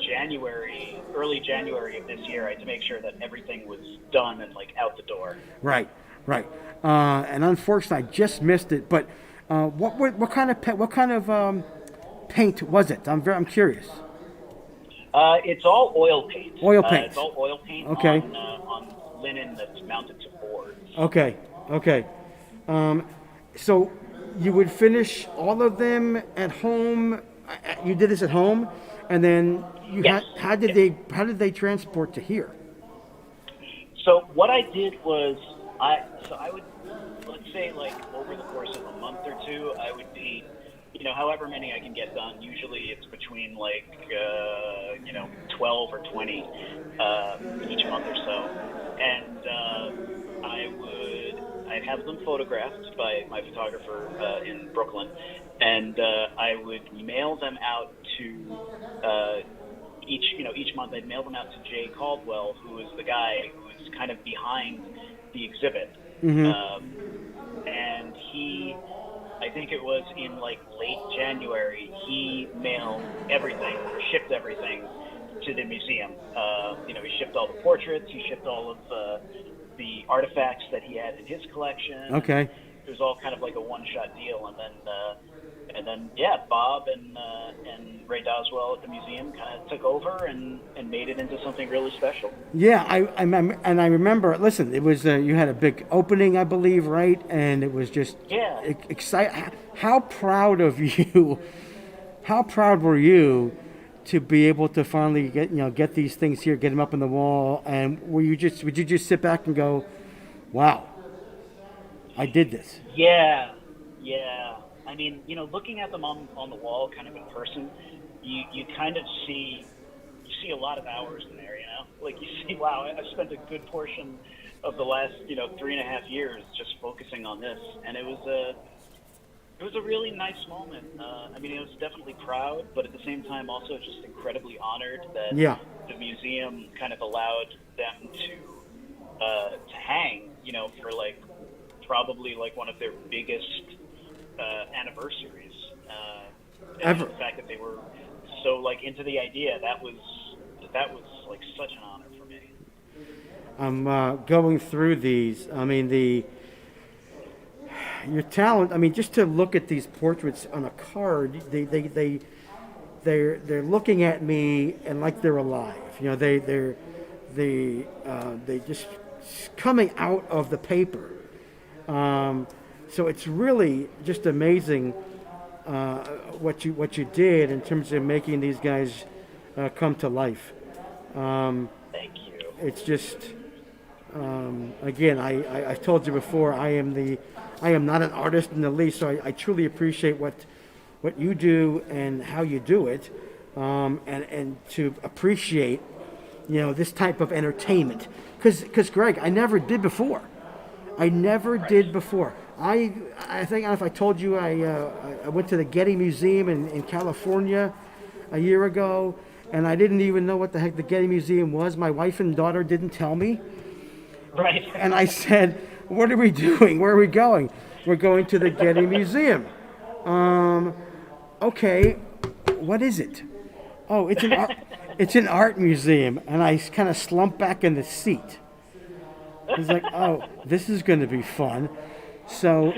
early January of this year. I had to make sure that everything was done and like out the door. Right, right. And unfortunately, I just missed it. But what kind of paint was it? I'm curious. It's all oil paint. Oil paint. It's all oil paint Okay. on linen that's mounted to boards. Okay, okay. So you would finish all of them at home. You did this at home, and then Yes. how did they transport to here? So what I did was I would, let's say, like over the course of a month or two, I would be, however many I can get done. Usually it's between 12 or 20 each month or so, and I'd have them photographed by my photographer in Brooklyn, and I would mail them out to each month. I'd mail them out to Jay Caldwell, who is the guy who is kind of behind the exhibit, and he. I think it was in late January, he mailed everything, shipped everything to the museum. He shipped all the portraits, he shipped all of the artifacts that he had in his collection. Okay. It was all kind of like a one-shot deal, and then Bob and Ray Doswell at the museum kind of took over and made it into something really special. Yeah, I remember. Listen, it was you had a big opening, I believe, right? And it was just exciting. How proud of you? How proud were you to be able to finally get these things here, get them up on the wall? And would you just sit back and go, "Wow, I did this"? Yeah. I mean, looking at them on the wall, kind of in person, you kind of see a lot of hours in there. Like you see, wow, I've spent a good portion of the last 3.5 years just focusing on this, and it was a really nice moment. I mean, I was definitely proud, but at the same time, also just incredibly honored that the museum kind of allowed them to hang, for probably one of their biggest anniversaries. And Ever. the fact that they were so into the idea, that was such an honor for me. I'm going through these. I mean, your talent. I mean, just to look at these portraits on a card, they're looking at me and like they're alive. They just coming out of the paper. So it's really just amazing what you did in terms of making these guys come to life. Thank you. It's just again, I told you before, I am not an artist in the least, so I truly appreciate what you do and how you do it, and to appreciate this type of entertainment, because Greg, I never did before. I think if I told you I went to the Getty Museum in California a year ago, and I didn't even know what the heck the Getty Museum was. My wife and daughter didn't tell me. Right. And I said, "What are we doing? Where are we going?" "We're going to the Getty Museum." Okay, what is it? "Oh, it's an art museum." And I kind of slumped back in the seat. I was like, "Oh, this is going to be fun." So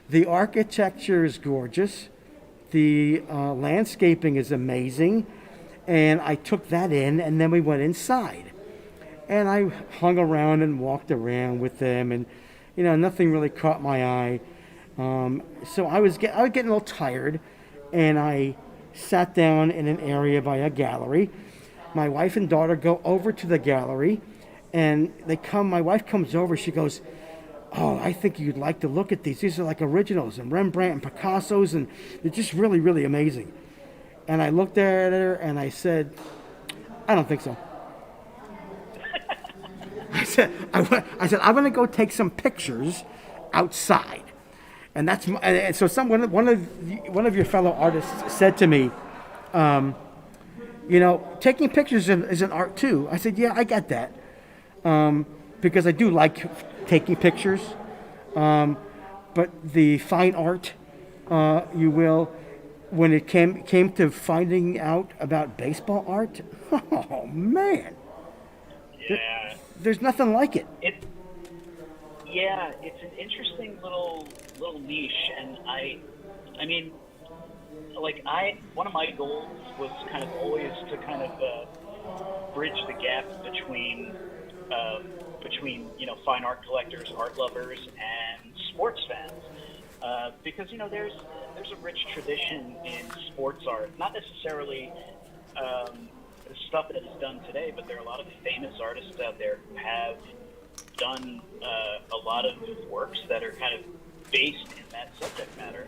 the architecture is gorgeous. The landscaping is amazing. And I took that in, and then we went inside. And I hung around and walked around with them, and nothing really caught my eye. So I was getting a little tired, and I sat down in an area by a gallery. My wife and daughter go over to the gallery, and my wife comes over, she goes, "Oh, I think you'd like to look at these. These are like originals, and Rembrandt and Picasso's, and they're just really, really amazing." And I looked at her and I said, "I don't think so." I said, "I'm going to go take some pictures outside." And and so one of your fellow artists said to me, "Taking pictures is an art too." I said, "Yeah, I get that, because I do like taking pictures, but the fine art you will, when it came to finding out about baseball art. Oh man, Yeah. there's nothing like it. Yeah, it's an interesting little niche, and I mean, like one of my goals was kind of always to kind of bridge the gap between fine art collectors, art lovers, and sports fans, because there's a rich tradition in sports art, not necessarily the stuff that is done today, but there are a lot of famous artists out there who have done a lot of works that are kind of based in that subject matter,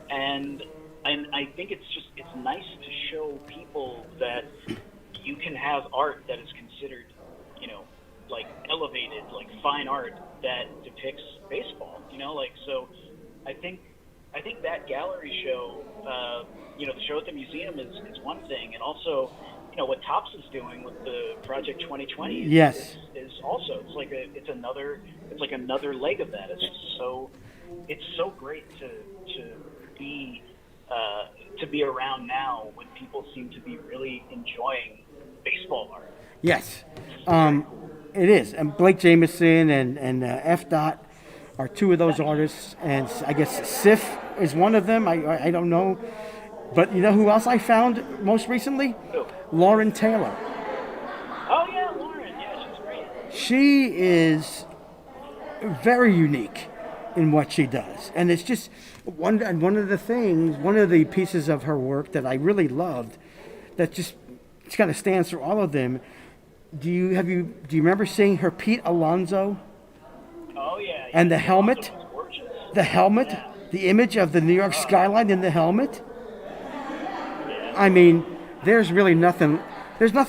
and I think it's nice to show people that you can have art that is considered, like elevated, like fine art that depicts baseball, so I think that gallery show, the show at the museum is one thing, and also, what Topps is doing with the Project 2020 Yes. is also, it's like another leg of that. It's so great to be around now when people seem to be really enjoying baseball art. Yes, it is. And Blake Jameson and F. Dot are two of those artists, and I guess Sif is one of them. I don't know, but you know who else I found most recently? Who? Lauren Taylor. Oh yeah, Lauren. Yeah, she's great. She is very unique in what she does, and it's just one of the pieces of her work that I really loved, that just kind of stands through all of them. Do you remember seeing her Pete Alonso? Oh yeah. And the helmet? Alonso was gorgeous. The helmet, Yeah. the image of the New York skyline in the helmet. I mean, there's nothing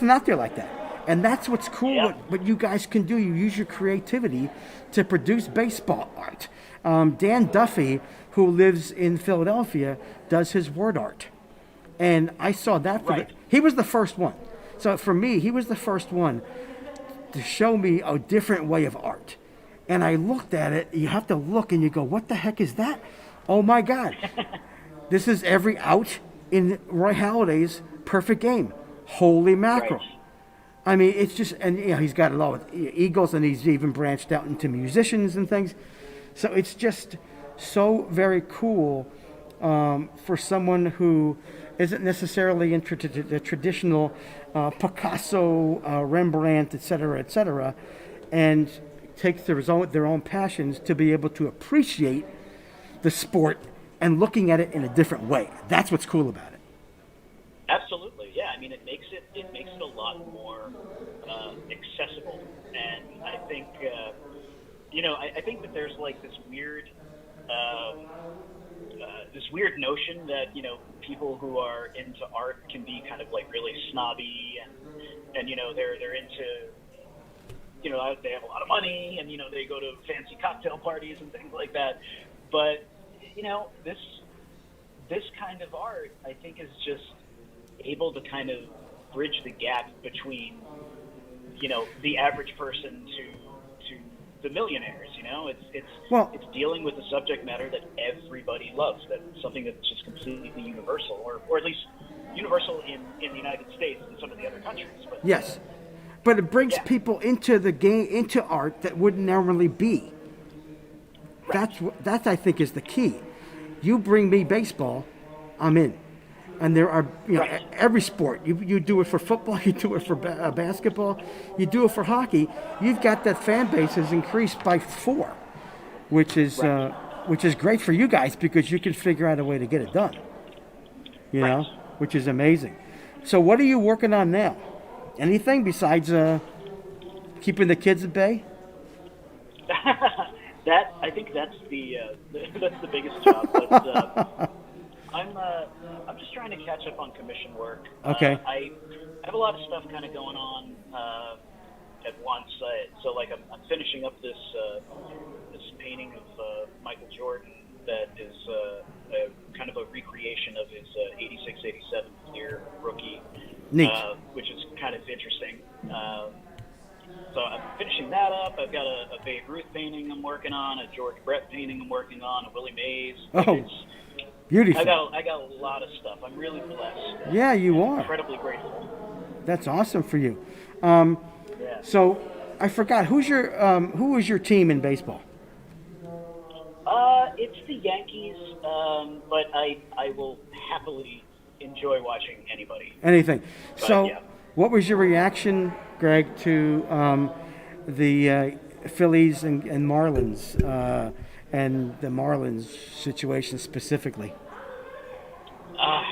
out there like that. And that's what's cool, Yeah. what you guys can do. You use your creativity to produce baseball art. Dan Duffy, who lives in Philadelphia, does his word art. And I saw that Right. he was the first one. So for me, he was the first one to show me a different way of art. And I looked at it, you have to look and you go, what the heck is that? Oh my God. This is every out in Roy Halladay's Perfect Game. Holy mackerel. Right. I mean, it's just, and he's got it all with Eagles, and he's even branched out into musicians and things. So it's just so very cool for someone who isn't necessarily into the traditional Picasso, Rembrandt, et cetera, and takes their own passions to be able to appreciate the sport and looking at it in a different way. That's what's cool about it. Absolutely, yeah. I mean, it makes it a lot more accessible, and I think I think that there's like this weird notion that people who are into art can be kind of like really snobby, and they're into they have a lot of money, and they go to fancy cocktail parties and things like that, but this kind of art, I think, is just able to kind of bridge the gap between, the average person to the millionaires. It's dealing with a subject matter that everybody loves. That's something that's just completely universal, or at least universal in the United States and some of the other countries. But Yes, but it brings Yeah. people into the game, into art that wouldn't normally be. Right. That I think is the key. You bring me baseball, I'm in. And there are, Right. every sport. You do it for football, you do it for basketball, you do it for hockey. You've got that fan base has increased by 4, which is great for you guys because you can figure out a way to get it done. Right. Which is amazing. So what are you working on now? Anything besides keeping the kids at bay? I think that's the biggest job. But I'm just trying to catch up on commission work. Okay. I have a lot of stuff kind of going on at once. So like I'm finishing up this painting of Michael Jordan that is a kind of a recreation of his 86-87 year rookie. Neat. Which is kind of interesting. So I'm finishing that up. I've got a Babe Ruth painting I'm working on, a George Brett painting I'm working on, a Willie Mays. Oh. Beautiful. I got a lot of stuff. I'm really blessed. Yeah, you are. Incredibly grateful. That's awesome for you. Yeah. So I forgot who was your team in baseball? It's the Yankees, but I will happily enjoy watching anybody. Anything. But, So, yeah. what was your reaction, Greg, to the Phillies and Marlins and the Marlins situation specifically? All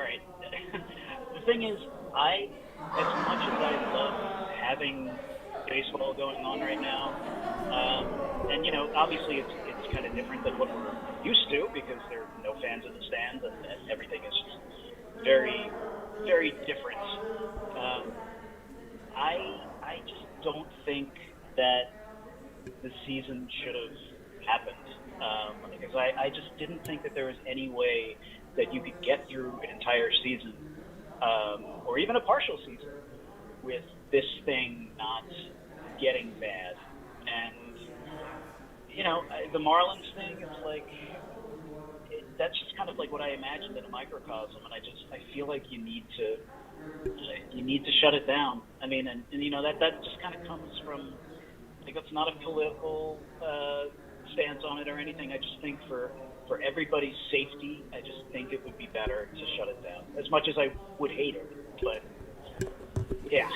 right. The thing is, as much as I love having baseball going on right now, and obviously it's kind of different than what we're used to because there are no fans in the stands and everything is just very, very different. I just don't think that the season should have happened because I just didn't think that there was any way that you could get through an entire season or even a partial season with this thing not getting bad. And the Marlins thing is like that's just kind of like what I imagined in a microcosm, and I feel like you need to shut it down. I mean, and that just kind of comes from, like, that's not a political stance on it or anything. I just think for everybody's safety, I just think it would be better to shut it down. As much as I would hate it, but yeah,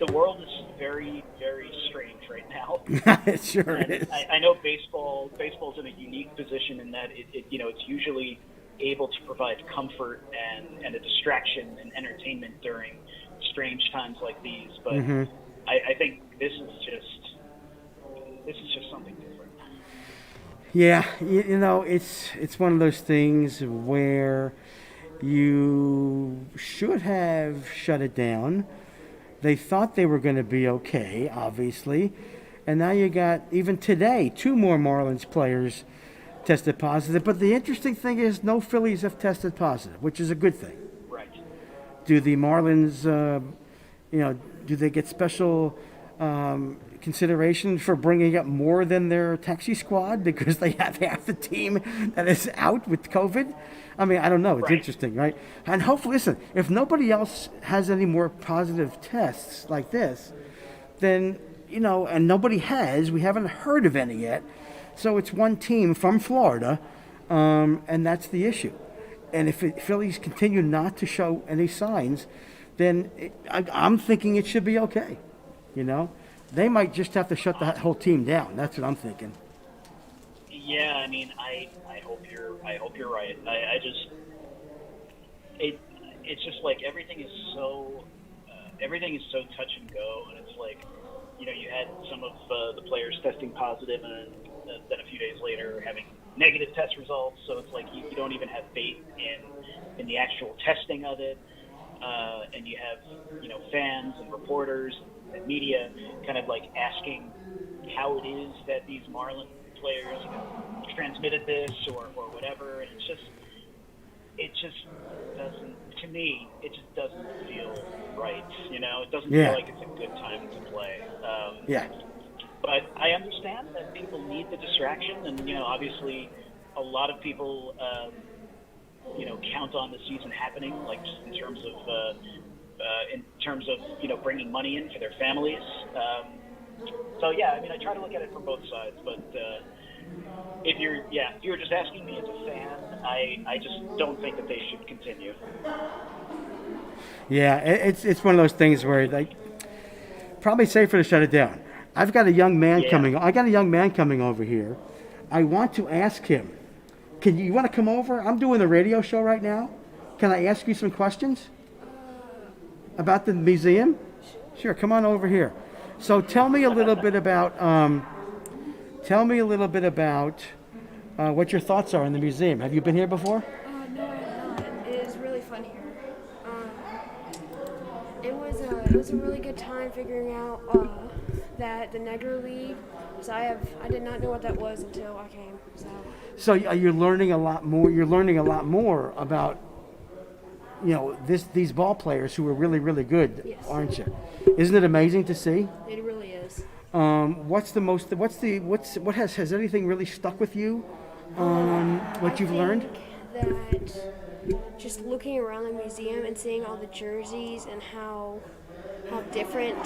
the world is very, very strange right now. It sure and is. I know baseball's in a unique position in that it's usually able to provide comfort and a distraction and entertainment during strange times like these. But I think this is just something different. Yeah, it's one of those things where you should have shut it down. They thought they were going to be okay, obviously. And now you got, even today, 2 more Marlins players tested positive. But the interesting thing is no Phillies have tested positive, which is a good thing. Right. Do the Marlins, do they get special consideration for bringing up more than their taxi squad because they have half the team that is out with COVID? I mean, I don't know. It's right. Interesting, right? And hopefully, listen, if nobody else has any more positive tests like this, then, and nobody has, we haven't heard of any yet. So it's one team from Florida, and that's the issue. And if Phillies continue not to show any signs, then I'm thinking it should be okay. They might just have to shut the whole team down. That's what I'm thinking. Yeah, I mean, I hope you're right. It's just like everything is so touch and go, and it's like, you had some of the players testing positive, and then a few days later having negative test results. So it's like you don't even have faith in the actual testing of it, and you have fans and reporters and media kind of like asking how it is that these Marlin players transmitted this or whatever, and it just doesn't, to me, it just doesn't feel right. It doesn't feel like it's a good time to play. But I understand that people need the distraction, and obviously a lot of people count on the season happening, like just in terms of bringing money in for their families. So yeah, I mean, I try to look at it from both sides, but if you're just asking me as a fan, I just don't think that they should continue. Yeah, it's one of those things where like probably safer to shut it down. I've got a young man coming. I got a young man coming over here. I want to ask him. You want to come over? I'm doing a radio show right now. Can I ask you some questions about the museum? Sure, come on over here. So tell me a little bit about what your thoughts are in the museum. Have you been here before? No, I have not. It is really fun here. It was a really good time figuring out that the Negro League. So I did not know what that was until I came. So you're learning a lot more. You're learning a lot more about these ball players who are really, really good, yes. Aren't you? Isn't it amazing to see? It really is. Has anything really stuck with you? What you've learned? That just looking around the museum and seeing all the jerseys and how different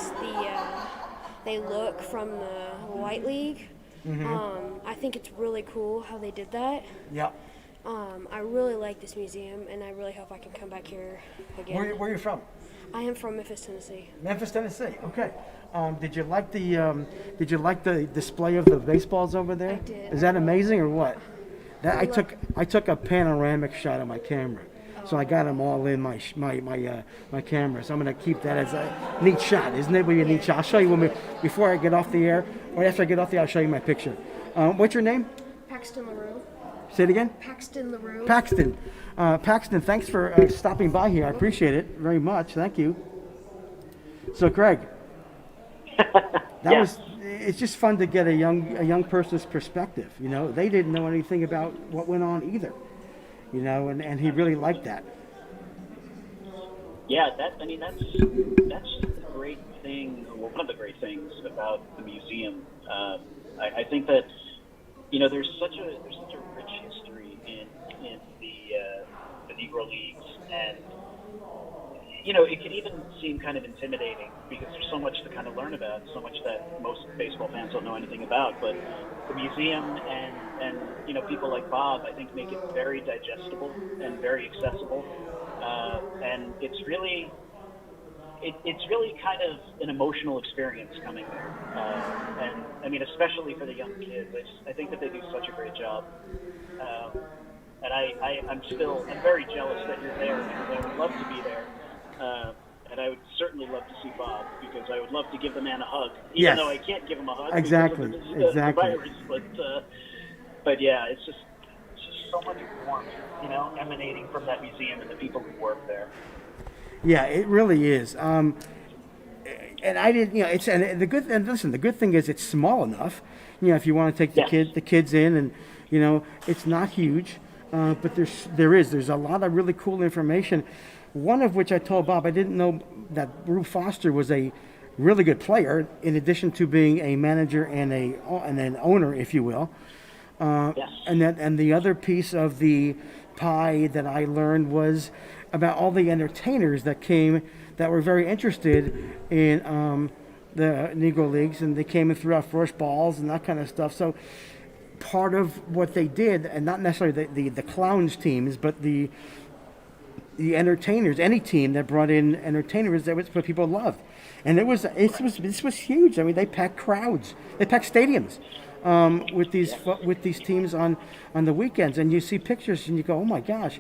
they look from the White League. I think it's really cool how they did that. Yeah. I really like this museum, and I really hope I can come back here again. Where are you from? I am from Memphis, Tennessee. Memphis, Tennessee. Okay. Did you like the display of the baseballs over there? I did. Is that amazing or what? I took a panoramic shot of my camera, so I got them all in my camera. So I'm gonna keep that as a neat shot, isn't it? A neat shot. I'll show you before I get off the air, or after I get off the air, I'll show you my picture. What's your name? Paxton LaRue. Say it again. Paxton LaRue. Paxton. Paxton, thanks for stopping by here. I appreciate it very much. Thank you. So, Greg, it's just fun to get a young person's perspective. You know, they didn't know anything about what went on either. You know, and he really liked that. Yeah, that's the great thing. Well, one of the great things about the museum. I think that there's such a rich history in the Negro Leagues, and it can even seem kind of intimidating because there's so much to kind of learn about, so much that most baseball fans don't know anything about. But the museum and people like Bob, I think, make it very digestible and very accessible, and it's really kind of an emotional experience coming there, and I mean, especially for the young kids. I think that they do such a great job, and I'm very jealous that you're there because I would love to be there. And I would certainly love to see Bob because I would love to give the man a hug, even though I can't give him a hug. Exactly. The virus. But yeah, it's just so much warmth, emanating from that museum and the people who work there. Yeah, it really is. And I didn't, the good thing is it's small enough. If you want to take the kids in, and it's not huge, but there's a lot of really cool information. One of which I told Bob, I didn't know that Rube Foster was a really good player, in addition to being a manager and an owner, if you will. Yes. And the other piece of the pie that I learned was about all the entertainers that were very interested in the Negro Leagues, and they came and threw out first balls and that kind of stuff. So part of what they did, and not necessarily the clowns teams, but the entertainers, any team that brought in entertainers, that was what people loved, and this was huge. I mean, they packed crowds, they packed stadiums with these teams on the weekends, and you see pictures and you go, oh my gosh,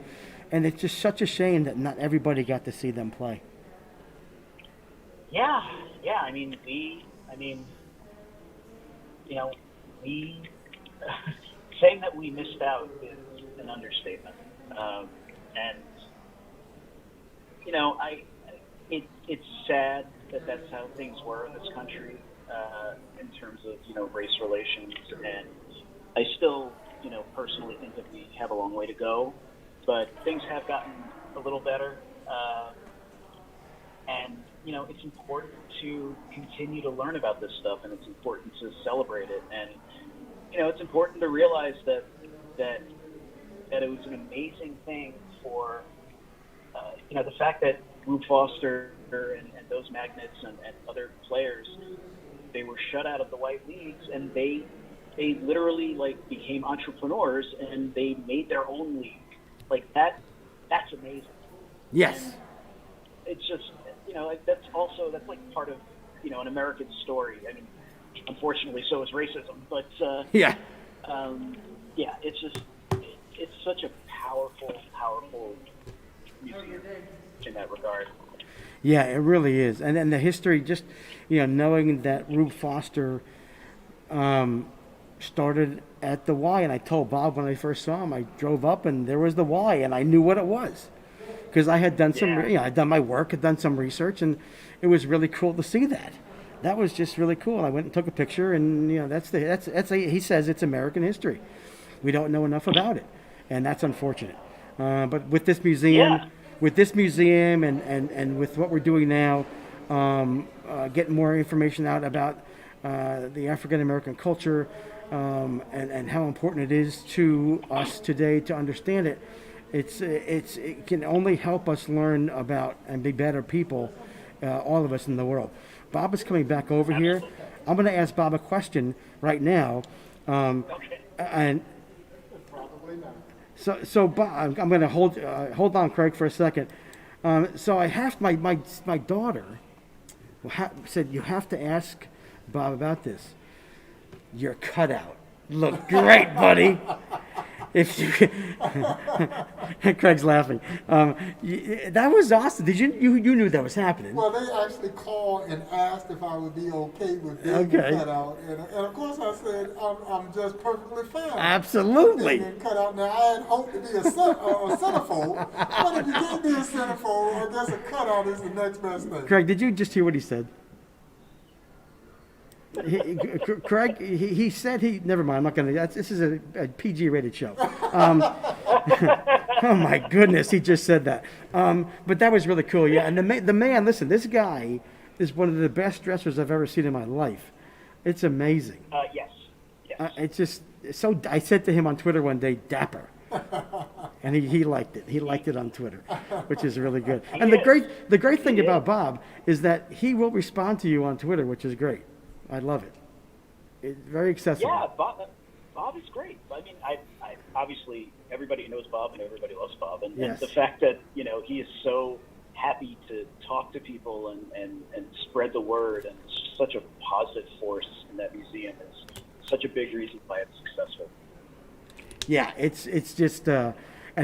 and it's just such a shame that not everybody got to see them play. Yeah. I mean, saying that we missed out is an understatement, and. It's sad that that's how things were in this country in terms of, race relations. And I still, personally think that we have a long way to go. But things have gotten a little better. And, it's important to continue to learn about this stuff, and it's important to celebrate it. And, it's important to realize that it was an amazing thing for the fact that Rube Foster and those magnets and other players, they were shut out of the white leagues, and they literally became entrepreneurs, and they made their own league. That's amazing. Yes. And it's just that's part of an American story. I mean, unfortunately, so is racism. But it's such a powerful museum in that regard. Yeah, it really is. And then the history, just knowing that Rube Foster started at the Y, and I told Bob when I first saw him, I drove up and there was the Y, and I knew what it was because I had done I'd done my work, had done some research, and it was really cool to see that. That was just really cool. I went and took a picture, and he says it's American history. We don't know enough about it, and that's unfortunate. But with this museum, and with what we're doing now, getting more information out about the African American culture, and how important it is to us today to understand it. It can only help us learn about and be better people, all of us in the world. Bob is coming back over here. I'm going to ask Bob a question right now, and Probably not. so Bob, I'm going to hold on, Craig, for a second. So I have my daughter said you have to ask Bob about this. Your cutout look great, buddy. If you, Craig's laughing. That was awesome. Did you knew that was happening? Well, they actually called and asked if I would be okay with being Okay. cut out, and of course I said I'm just perfectly fine. Absolutely. Being cut out. Now I had hoped to be a centerfold, but if you can't be a centerfold, I guess a cutout is the next best thing. Craig, did you just hear what he said? Craig, he said never mind, I'm not going to, this is a PG rated show. Oh my goodness, he just said that. But that was really cool, yeah. And the man, listen, this guy is one of the best dressers I've ever seen in my life. It's amazing. Yes. It's just so, I said to him on Twitter one day, dapper. And he liked it. He liked it on Twitter, which is really good. And the great thing about Bob is that he will respond to you on Twitter, which is great. I love it. It's very accessible. Yeah, Bob is great. I mean, I obviously everybody knows Bob and everybody loves Bob, and Yes. the fact that he is so happy to talk to people and spread the word, and such a positive force in that museum is such a big reason why it's successful. Yeah, it's just and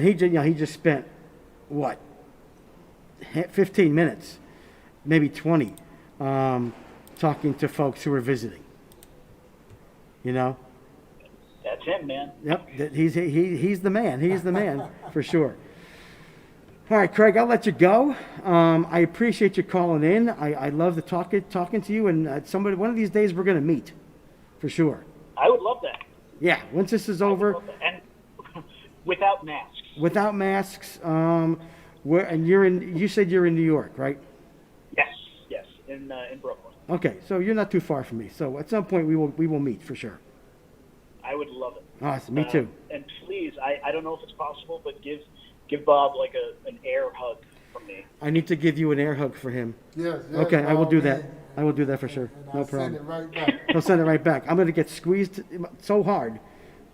he just spent what 15 minutes, maybe 20, talking to folks who were visiting. That's him, man. Yep, he's the man. He's the man for sure. All right, Craig, I'll let you go. I appreciate you calling in. I love the talking to you, and one of these days we're going to meet, for sure. I would love that. Yeah, once this is over, And without masks. without masks. You said you're in New York, right? Yes, in Brooklyn. Okay, so you're not too far from me. So at some point we will meet for sure. I would love it. Awesome, me too. And please, I don't know if it's possible, but give Bob like an air hug from me. I need to give you an air hug for him. Yes. Okay, I will by do all that. means. I will do that for sure. And No I'll problem. Send it right back. He'll send it right back. I'm going to get squeezed so hard,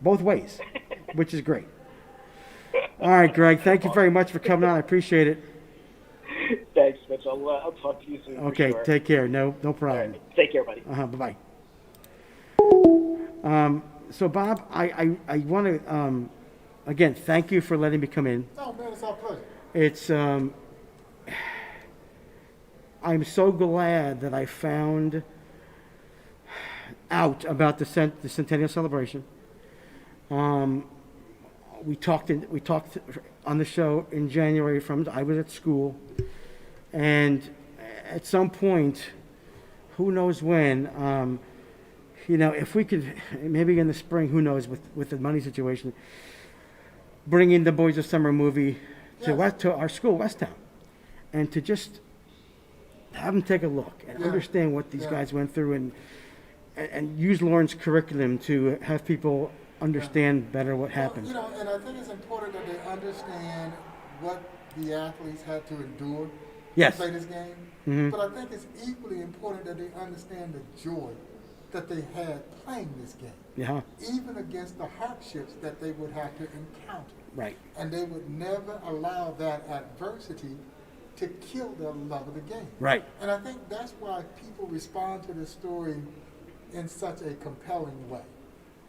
both ways, which is great. All right, Greg, thank you very much for coming on. I appreciate it. Thanks, Mitch. I'll talk to you soon. Okay, for sure. take care. No All problem. right. Take care, buddy. Bye-bye. So, Bob, I want to, again, thank you for letting me come in. Oh man, it's our pleasure. It's, I'm so glad that I found out about the Centennial Celebration. We talked on the show in January I was at school, and at some point, who knows when, if we could, maybe in the spring, who knows, with the money situation, bring in the Boys of Summer movie to our school, Westtown, and to just have them take a look and understand what these guys went through, and use Lauren's curriculum to have people understand better what happened. And I think it's important that they understand what the athletes had to endure Yes. to play this game. But I think it's equally important that they understand the joy that they had playing this game, Yeah, even against the hardships that they would have to encounter. right. And they would never allow that adversity to kill their love of the game. Right. And I think that's why people respond to the story in such a compelling way.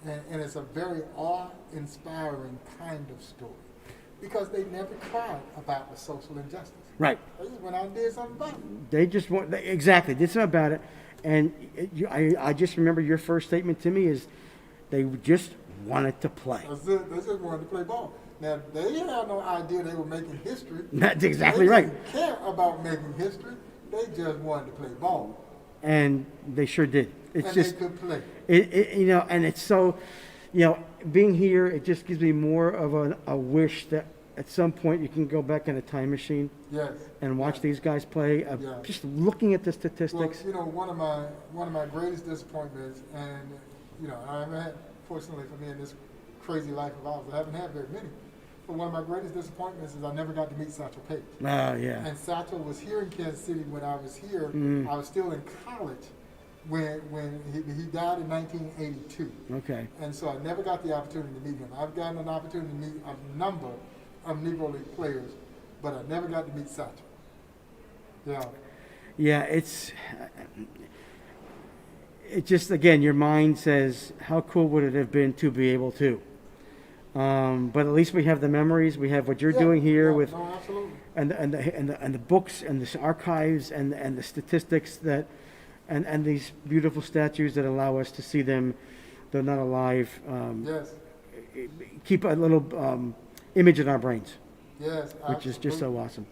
And it's a very awe-inspiring kind of story. Because they never cried about the social injustice. Right. They just went out and did something about it. They just want, exactly, did something about it. And I just remember your first statement to me is they just wanted to play. That's it. They just wanted to play ball. Now, they didn't have no idea they were making history. That's exactly They right. didn't care about making history. They just wanted to play ball. And they sure did. It's And just, they could play. and it's so, being here, it just gives me more of a wish that at some point you can go back in a time machine Yes. and watch yes. these guys play. Yeah. Just looking at the Well, statistics. you know, one of my greatest disappointments, and you know, I haven't had, fortunately for me in this crazy life of ours, I haven't had very many. But one of my greatest disappointments is I never got to meet Satchel Paige. Yeah. And Satchel was here in Kansas City when I was here. Mm. I was still in college when he died in 1982. Okay. And so I never got the opportunity to meet him. I've gotten an opportunity to meet a number of Negro League players, but I never got to meet Satchel. Yeah. Yeah, it just, again, your mind says, how cool would it have been to be able to? But at least we have the memories. We have what you're Yeah, doing here yeah, with, no, absolutely. and the books and the archives and the statistics that, and these beautiful statues that allow us to see them, though not alive. Yes. Keep a little image in our brains, Yes. which is just absolutely. so awesome.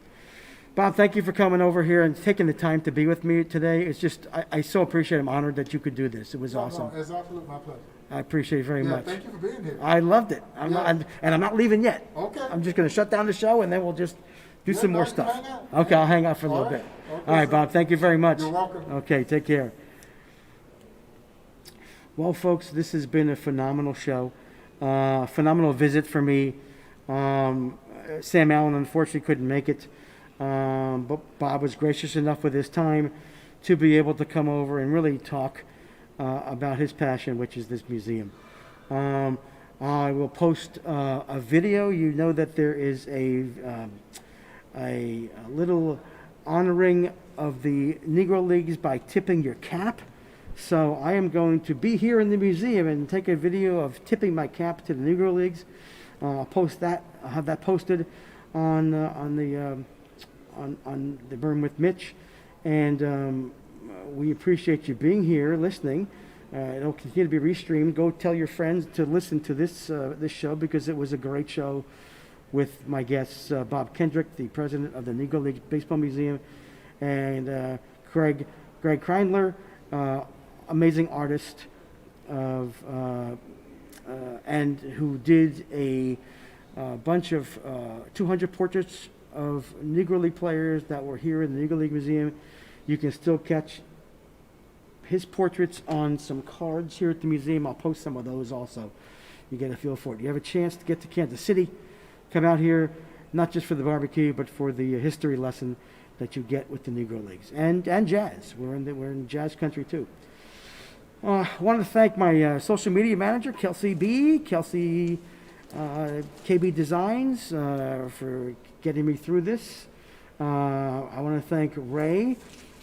Bob, thank you for coming over here and taking the time to be with me today. It's just, I so appreciate it. I'm honored that you could do this. It was No, awesome. no, it's absolutely my pleasure. I appreciate it very Yeah, much. thank you for being here. I loved it. Yeah. And I'm not leaving yet. Okay. I'm just going to shut down the show and then we'll just do Yeah, some no, more you stuff. hang out. Okay, I'll hang out for a All little right. bit. Okay, All right, sir. Bob, thank you very much. You're welcome. Okay, take care. Well, folks, this has been a phenomenal show, phenomenal visit for me. Sam Allen unfortunately couldn't make it, but Bob was gracious enough with his time to be able to come over and really talk about his passion, which is this museum. I will post a video. You know that there is a little honoring of the Negro Leagues by tipping your cap. So I am going to be here in the museum and take a video of tipping my cap to the Negro Leagues. I'll post that. I'll have that posted on the Burn with Mitch, and we appreciate you being here, listening. It'll continue to be restreamed. Go tell your friends to listen to this show because it was a great show with my guests, Bob Kendrick, the president of the Negro League Baseball Museum, and Greg Kreindler, amazing artist and who did a bunch of 200 portraits of Negro League players that were here in the Negro League Museum. You can still catch his portraits on some cards here at the museum. I'll post some of those also. You get a feel for it. You have a chance to get to Kansas City, come out here, not just for the barbecue, but for the history lesson that you get with the Negro Leagues and jazz. We're in jazz country too. I want to thank my social media manager, Kelsey B. Kelsey KB Designs, for getting me through this. I want to thank Ray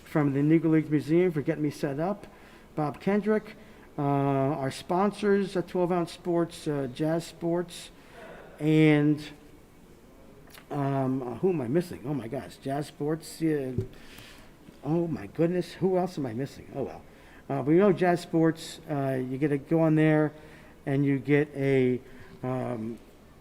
from the Negro League Museum for getting me set up. Bob Kendrick, our sponsors at 12 Ounce Sports, Jazz Sports, and who am I missing? Oh my gosh, Jazz Sports. Oh my goodness, who else am I missing? Oh well. But you know Jazz Sports, you get to go on there and you get a, and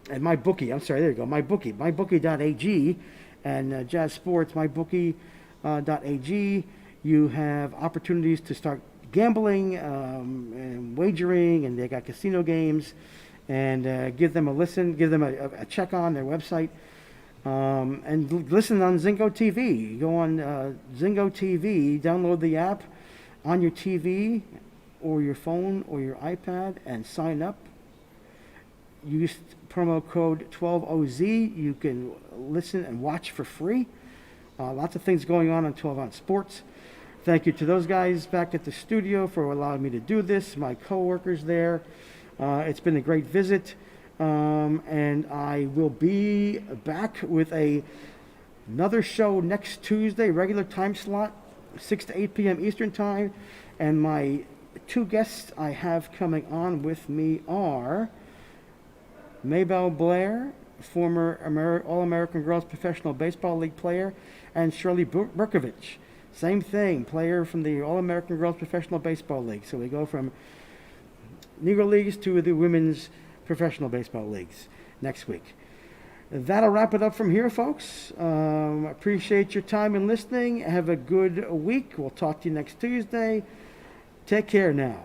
MyBookie, I'm sorry, there you go, MyBookie, MyBookie.ag, and Jazz Sports, MyBookie.ag. You have opportunities to start gambling and wagering, and they got casino games, and give them a listen, give them a check on their website, and listen on Zingo TV. Go on Zingo TV, download the app on your TV or your phone or your iPad and sign up. Use promo code 12OZ. You can listen and watch for free. Lots of things going on 12 Ounce Sports. Thank you to those guys back at the studio for allowing me to do this, my co-workers there. It's been a great visit, and I will be back with another show next Tuesday, regular time slot, 6 to 8 p.m. Eastern Time, and my two guests I have coming on with me are Maybelle Blair, former All-American Girls Professional Baseball League player, and Shirley Berkovich, same thing, player from the All-American Girls Professional Baseball League. So we go from Negro Leagues to the Women's Professional Baseball Leagues next week. That'll wrap it up from here, folks. Appreciate your time and listening. Have a good week. We'll talk to you next Tuesday. Take care now.